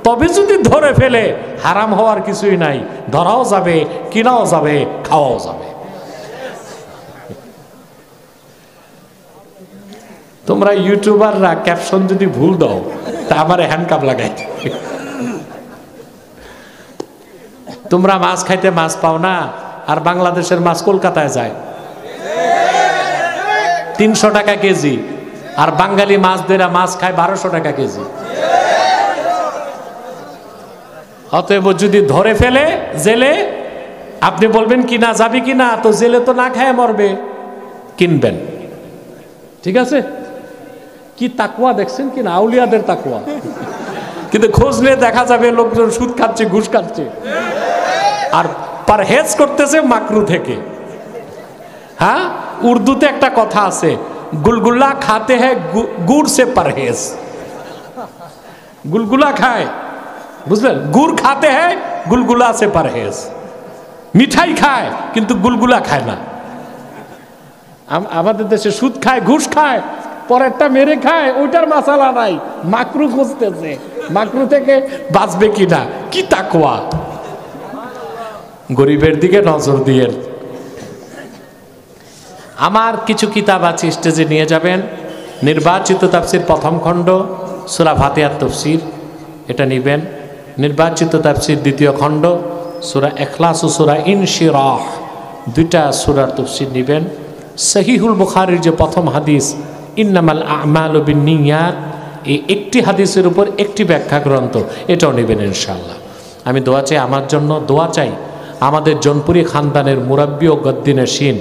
তবে যদি ধরে ফেলে হারাম হওয়ার কিছুই নাই, ধরাও যাবে, কিনাও যাবে, খাওয়াও যাবে। তোমরা ইউটিউবাররা ক্যাপশন যদি ভুল দাও তা আমার হ্যান্ডকাপ লাগাই। তোমরা মাছ খাইতে মাছ পাও না, আর বাংলাদেশের মাছ কলকাতায় যায় 300 টাকা কেজি, আর বাঙালি মাছ ধরে মাছ খায় 1200 টাকা কেজি। অতএব যদি ধরে ফেলে জেলে, আপনি বলবেন কিনা যাবে কিনা, তো জেলে তো না খায় মরবে, কিনবেন। ঠিক আছে? কি তাকওয়া দেখছেন কিনা, আউলিয়াদের তাকওয়া। কিন্তু খোঁজ নিয়ে দেখা যাবে লোকজন সুদ খাচ্ছে, ঘুষ খাচ্ছে, আর পারহেজ করতেছে মাকরু থেকে। হ্যাঁ, উর্দুতে একটা কথা আছে, গুলগুলা খাতে হ্যাঁ গুড় সে পারহেজ। গুলগুলা খায়, বুঝলেন? গুড় খাতে হ্যাঁ গুলগুলা সে পারহেজ। মিঠাই খায় কিন্তু গুলগুলা খায় না। আমাদের দেশে সুদ খায়, ঘুষ খায়, পরেরটা মেরে খায়, ওইটার মাসালা নাই, মাকরু খুঁজতেছে, মাকরু থেকে বাঁচবে কিনা। কি তাকওয়া! গরিবের দিকে নজর দিয়ে। আমার কিছু কিতাব আছে, স্টেজে নিয়ে যাবেন। নির্বাচিত তাফসির প্রথম খণ্ড, সূরা ফাতিহার তাফসির, এটা নিবেন। নির্বাচিত তাফসির দ্বিতীয় খণ্ড, সূরা ইখলাস ও সূরা ইনশিরাহ, দুইটা সূরার তাফসির নিবেন। সহিহুল বুখারীর যে প্রথম হাদিস, ইন্নামাল আমালু বিন্নিয়াত, এই একটি হাদিসের উপর একটি ব্যাখ্যা গ্রন্থ, এটাও নেবেন ইনশাআল্লাহ। আমি দোয়া চাই, আমার জন্য দোয়া চাই। আমাদের জনপুরি খানদানের মুরাব্বি ও গদ্দিনের শিন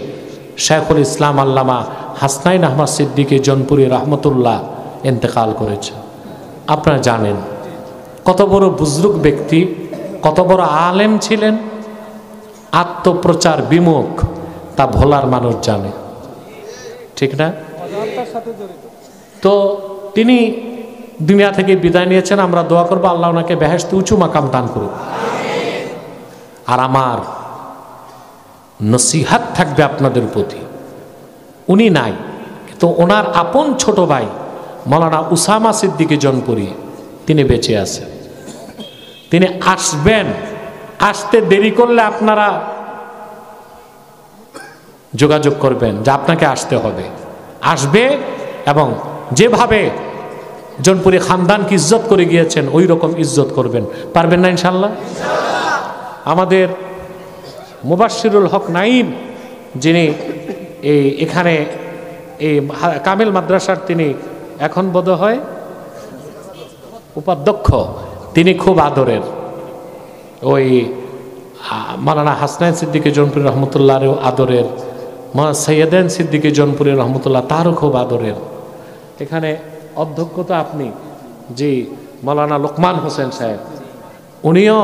শাইখুল ইসলাম আল্লামা হাসনাইন আহমদ সিদ্দিকী জনপুরি রহমতুল্লাহ ইন্তেকাল করেছে। আপনারা জানেন কত বড় বুজরুগ ব্যক্তি, কত বড় আলেম ছিলেন, আত্মপ্রচার বিমুখ, তা ভোলার মানুষ জানে, ঠিক না? তো তিনি দুনিয়া থেকে বিদায় নিয়েছেন। আমরা দোয়া করবো আল্লাহ ওনাকে বেহেশতে উঁচু মাকাম দান করুক। আর আমার নসিহাত থাকবে আপনাদের প্রতি, উনি নাই কিন্তু ওনার আপন ছোট ভাই মাওলানা উসামা সিদ্দিকী জনপুরি, তিনি বেঁচে আছেন। তিনি আসবেন আসতে দেরি করলে আপনারা যোগাযোগ করবেন যে আপনাকে আসতে হবে, আসবে এবং যেভাবে জনপুরি খানদানকে ইজ্জত করে গিয়েছেন ওই রকম ইজ্জত করবেন। পারবেন না ইনশাল্লাহ? আমাদের মুবাশশিরুল হক নাইম যিনি এখানে এই কামিল মাদ্রাসার তিনি এখন বোধহয় উপাধ্যক্ষ, তিনি খুব আদরের। ওই মাওলানা হাসনাইন সিদ্দিকী জৌনপুরী রহমতুল্লাহরও আদরের, মৌলানা সৈয়দান সিদ্দিকী জৌনপুরী রহমতুল্লাহ তারও খুব আদরের। এখানে অধ্যক্ষ তো আপনি, জি, মৌলানা লোকমান হোসেন সাহেব, উনিও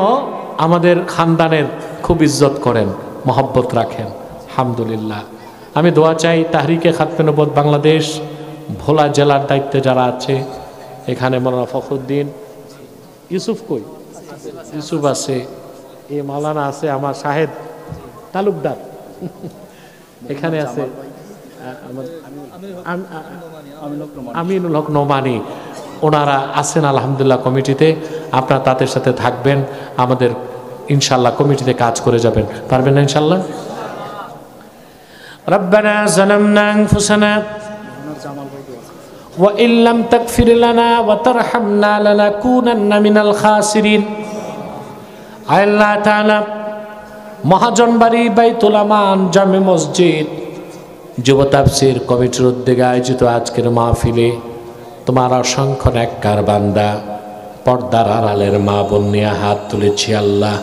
আমাদের খানদানের খুব ইজ্জত করেন, মহব্বত রাখেন, আলহামদুলিল্লাহ। আমি দোয়া চাই তাহরিকে খাতমে নবুয়ত বাংলাদেশ ভোলা জেলার দায়িত্বে যারা আছে, এখানে মৌলানা ফখরুদ্দিন, ইউসুফ কই, ইউসুফ আছে, এই মাওলানা আছে, আমার শাহেদ তালুকদার এখানে আছে, আমিনুল হক নোমানি, ওনারা আছেন আলহামদুলিল্লাহ কমিটিতে। আপনারা তাদের সাথে থাকবেন, আমাদের ইনশাল্লাহ কমিটিতে কাজ করে যাবেন। পারবেন না ইনশাল্লাহ? রব্বানা যালামনা আনফুসানা ওয়া ইল্লাম তাগফির লানা ওয়া তারহামনা লানাকুনান্না মিনাল খাসিরিন। আল্লাহ তাআলা মহাজনবাড়ি বাইতুল আমান জামে মসজিদ যুব তাফসীর কমিটির উদ্যোগে আয়োজিত আজকের মাহফিলে তোমার অসংখ্য নেককার বান্দা পর্দার আড়ালের মা বোন নিয়ে হাত তুলেছি। আল্লাহ,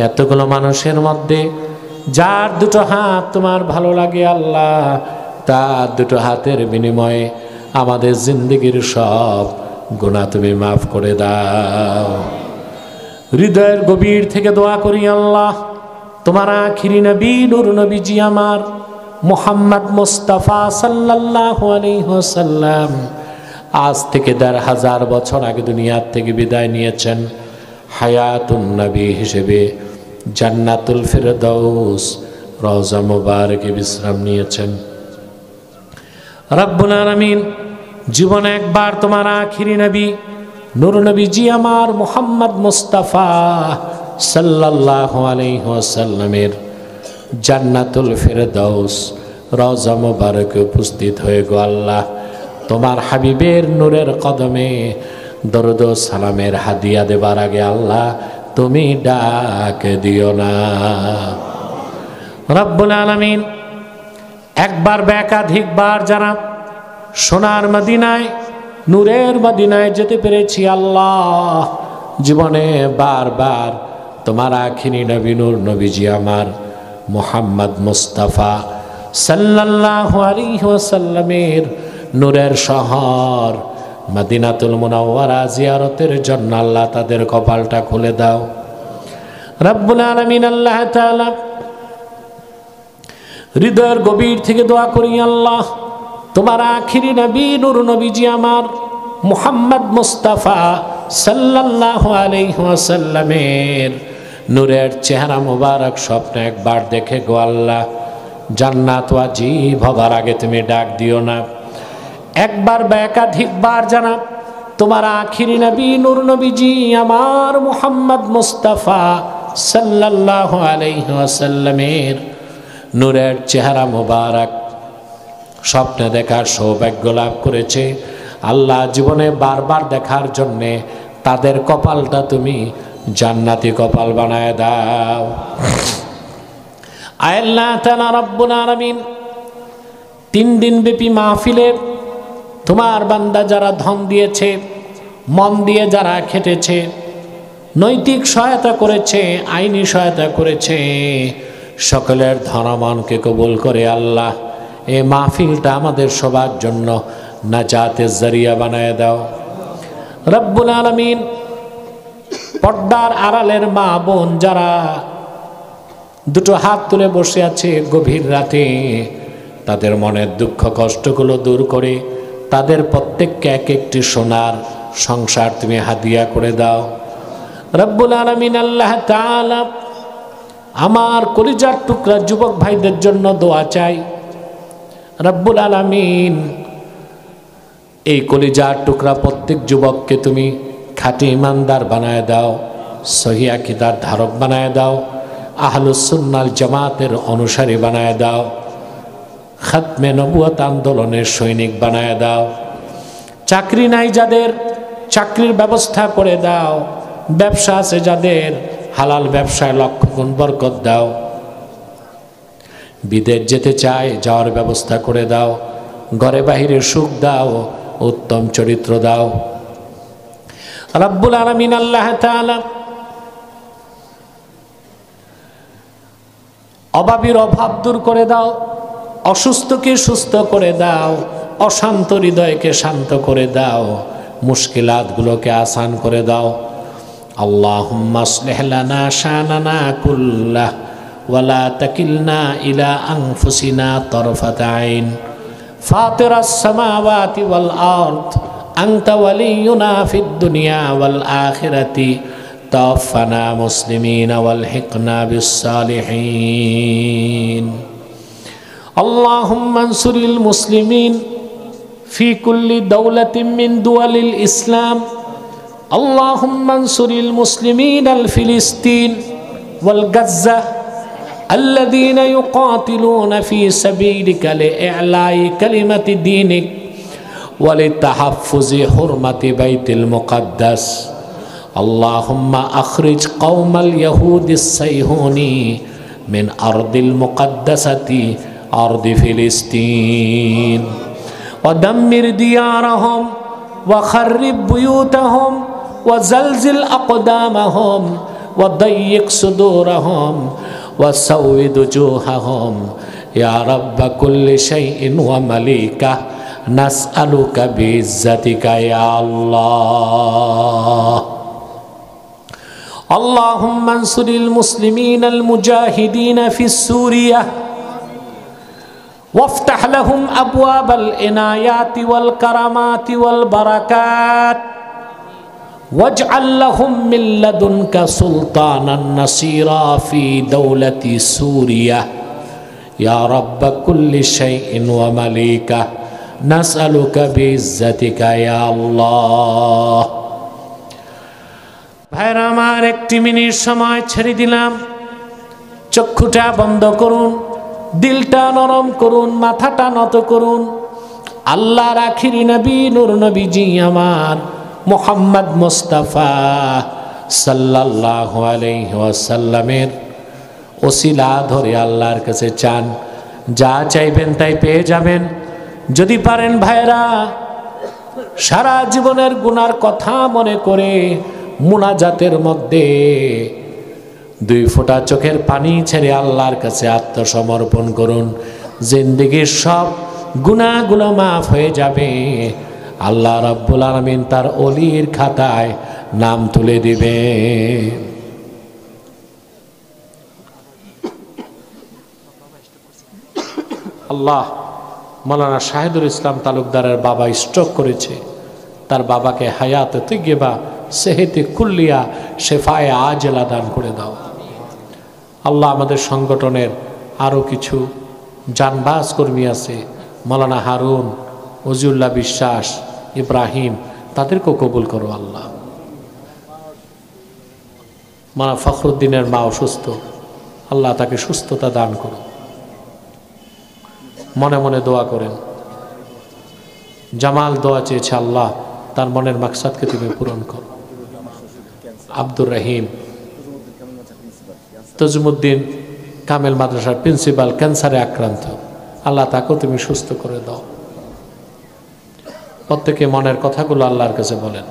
এতগুলো মানুষের মধ্যে যার দুটো হাত তোমার ভালো লাগে আল্লাহ, তার দুটো হাতের বিনিময়ে আমাদের জিন্দগির সব গুনাহ তুমি মাফ করে দাও। হৃদয়ের গভীর থেকে দোয়া করি আল্লাহ, তোমার আখিরি নবী নূর নবীজি আমার মুহাম্মদ মুস্তাফা সাল্লাল্লাহু আলাইহি ওয়াসাল্লাম আজ থেকে ১৫০০ বছর আগে দুনিয়ার থেকে বিদায় নিয়েছেন। হায়াতুন নবী হিসেবে জান্নাতুল ফিরদাউস রওজা মুবারকে বিশ্রাম নিয়েছেন। রব্বুল আলামিন জীবনে একবার তোমার আখিরি নবী নূর নবীজি আমার মুহাম্মদ মুস্তাফা সাল্লাল্লাহু আলাইহি ওয়াসাল্লামের জান্নাতুল ফিরদাউস রওজা মুবারকে উপস্থিত হয়ে গো আল্লাহ, তোমার হাবিবের নূরের কদমে দরুদ ও সালামের হাদিয়া দেবার আগে আল্লাহ তুমি ডাক দিও না। রব্বুল আলামিন একবার বা একাধিকবার যারা সোনার মদিনায় নূরের মদিনায় যেতে পেরেছি আল্লাহ, জীবনে বারবার তোমার আখিরি নবী নূর নবীজি আমার মুহাম্মদ মুস্তাফা সাল্লাল্লাহু আলাইহি ওয়াসাল্লামের নূরের শহর মদিনাতুল মুনাওয়ারা জিয়ারতের জন্য আল্লাহ তাদের কপালটা খুলে দাও। রব্বুল আলামিন আল্লাহ তাআলা হৃদয়ের গভীর থেকে দোয়া করি আল্লাহ, তোমার আখিরি নবী নূর নবীজি আমার মুহাম্মদ মুস্তাফা সাল্লাল্লাহু আলাইহি ওয়াসাল্লামের নূরের চেহারা মুবারক স্বপ্নে একবার দেখে গো আল্লাহ, জান্নাত ওয়াজিব হবার আগে তুমি ডাক দিও না। একবার বা একাধিকবার জানা তোমার আখিরি নবী নূর নবীজি আমার মুহাম্মদ মুস্তাফা সাল্লাল্লাহু আলাইহি ওয়াসাল্লামের নূরের চেহারা মুবারক স্বপ্নে দেখার সৌভাগ্য লাভ করেছে আল্লাহ, জীবনে বারবার দেখার জন্যে তাদের কপালটা তুমি জান্নাতি কপাল বানায় দাও। আল্লাহ তাআলা রব্বুল আলামিন 3 দিন ব্যাপী মাহফিলে তোমার বান্দা যারা ধন দিয়েছে, মন দিয়ে যারা খেটেছে, নৈতিক সহায়তা করেছে, আইনি সহায়তা করেছে, সকলের ধনমনকে কবুল করে আল্লাহ এই মাহফিলটা আমাদের সবার জন্য নাজাতের জরিয়া বানায় দাও। রব্বুল আলামিন পর্দার আড়ালের মা বোন যারা দুটো হাত তুলে বসে আছে গভীর রাতে, তাদের মনের দুঃখ কষ্টগুলো দূর করে তাদের প্রত্যেককে এক একটি সোনার সংসার তুমি হাদিয়া করে দাও। রব্বুল আলামিন আল্লাহ তাআলা আমার কলিজার টুকরা যুবক ভাইদের জন্য দোয়া চাই। রব্বুল আলামিন এই কলিজার টুকরা প্রত্যেক যুবককে তুমি খাঁটি ইমানদার বানায় দাও, সহিহ আকীদার ধারক বানায় দাও, আহলুস সুন্নাল জামাতের অনুসারী বানায় দাও, খাতমে নবুয়ত আন্দোলনের সৈনিক বানায় দাও। চাকরি নাই যাদের, চাকরির ব্যবস্থা করে দাও। ব্যবসা আছে যাদের, হালাল ব্যবসায় লক্ষ গুণ বরকত দাও। বিদেশ যেতে চায়, যাওয়ার ব্যবস্থা করে দাও। ঘরে বাহিরে সুখ দাও, উত্তম চরিত্র দাও। রব্বুল আলামিন আল্লাহ তাআলা অভাবীর অভাব দূর করে দাও, অসুস্থকে সুস্থ করে দাও, অশান্ত হৃদয়কে শান্ত করে দাও, মুশকিলাতগুলোকে আসান করে দাও। আল্লাহুম্মা আসলিহ লানা শানানা কুল্লাহ ওয়া লা তাকিলনা ইলা আনফুসিনা তারফাতা আইন ফাতিরাস সামাওয়াতি ওয়াল আরদ আনতা ওয়ালিয়ুনা ফিদ দুনিয়া ওয়াল আখিরাতি তাওফানা মুসলিমিন ওয়ালহিকনা বিস সালিহিন। আল্লাহুম্মা আনসুরিল মুসলিমিন ফি কুল্লি দাওলাতিন মিন দুওয়ালিল ইসলাম। اللهم انصر المسلمين الفلسطين والغزة الذين يقاتلون في سبيلك لإعلاء كلمة دينك ولتحفظ حرمة بيت المقدس. اللهم أخرج قوم اليهود الصهيوني من أرض المقدسة أرض فلسطين ودمر ديارهم وخرب بيوتهم وزلزل أقدامهم وضيق صدورهم وسود وجوههم يا رب كل شيء ومليكه نسألك بعزتك يا الله. اللهم انصر المسلمين المجاهدين في سوريا وافتح لهم أبواب العنايات والكرامات والبركات واجعل لهم من لدنك سلطانا نصيرا في دولة سوريا يا رب كل شيء ومليكه نسألك بعزتك يا الله. ভাইরা আমার, একটি মিনিট সময় ছেড়ে দিলাম। চক্ষুটা বন্ধ করুন, দিলটা নরম করুন, মাথাটা নত করুন। আল্লাহর আখিরি নবী নূর নবীজি আমার মুহাম্মদ মুস্তাফা সাল্লাল্লাহু আলাইহি ওয়াসাল্লামের ওসিলা ধরে আল্লাহর কাছে চান। যা চাইবেন তাই পেয়ে যাবেন। যদি পারেন ভাইরা, সারা জীবনের গুনার কথা মনে করে মুনাজাতের মধ্যে 2 ফোঁটা চোখের পানি ছেড়ে আল্লাহর কাছে আত্মসমর্পণ করুন। জিন্দেগির সব গুনাহগুলো মাফ হয়ে যাবে। আল্লাহ রাব্বুল আলামিন তার ওলির খাতায় নাম তুলে দিবে। আল্লাহ, মাওলানা শাহিদুল ইসলাম তালুকদারের বাবা স্ট্রোক করেছে। তার বাবাকে হায়াতে তৈয়্যিবা, সেহতে কুল্লিয়া, শেফায়ে আজেলা দান করে দাও। আল্লাহ, আমাদের সংগঠনের আরও কিছু জানবাজ কর্মী আছে, মাওলানা হারুন, ওজিউল্লাহ বিশ্বাস, ইব্রাহিম, তাদেরকেও কবুল করো আল্লাহ। মাওলানা ফখরুদ্দিনের মা অসুস্থ, আল্লাহ তাকে সুস্থতা দান করো। মনে মনে দোয়া করেন। জামাল দোয়া চেয়েছে, আল্লাহ তার মনের মাকসাদকে তুমি পূরণ করো। আব্দুর রহিম, তজুমুদ্দিন কামেল মাদ্রাসার প্রিন্সিপাল ক্যান্সারে আক্রান্ত, আল্লাহ তাকেও তুমি সুস্থ করে দাও। প্রত্যেকে মনের কথাগুলো আল্লাহর কাছে বলেন।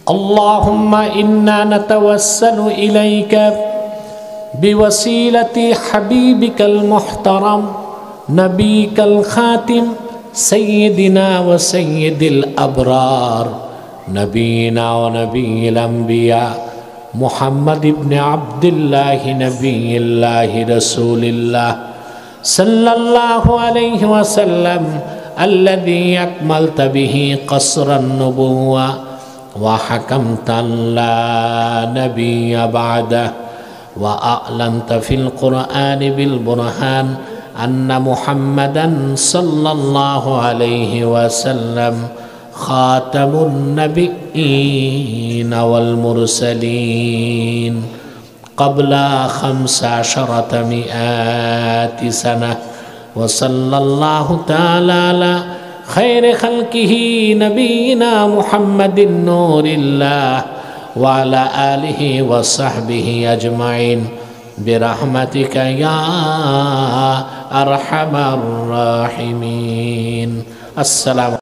اللهم إنا نتوسل إليك بوسيلة حبيبك المحترم نبيك الخاتم سيدنا وسيد الأبرار نبينا ونبي الأنبياء محمد بن عبد الله نبي الله رسول الله صلى الله عليه وسلم الذي أكملت به قصر النبوة وحكمت لا نبي بعده وأعلنت في القرآن بالبرهان أن محمدا صلى الله عليه وسلم خاتم النبيين والمرسلين قبل 1500 سنة وصلى الله تعالى على خير خلقه نبينا محمد نور الله وعلى آله وصحبه أجمعين برحمتك يا أرحم الراحمين. السلام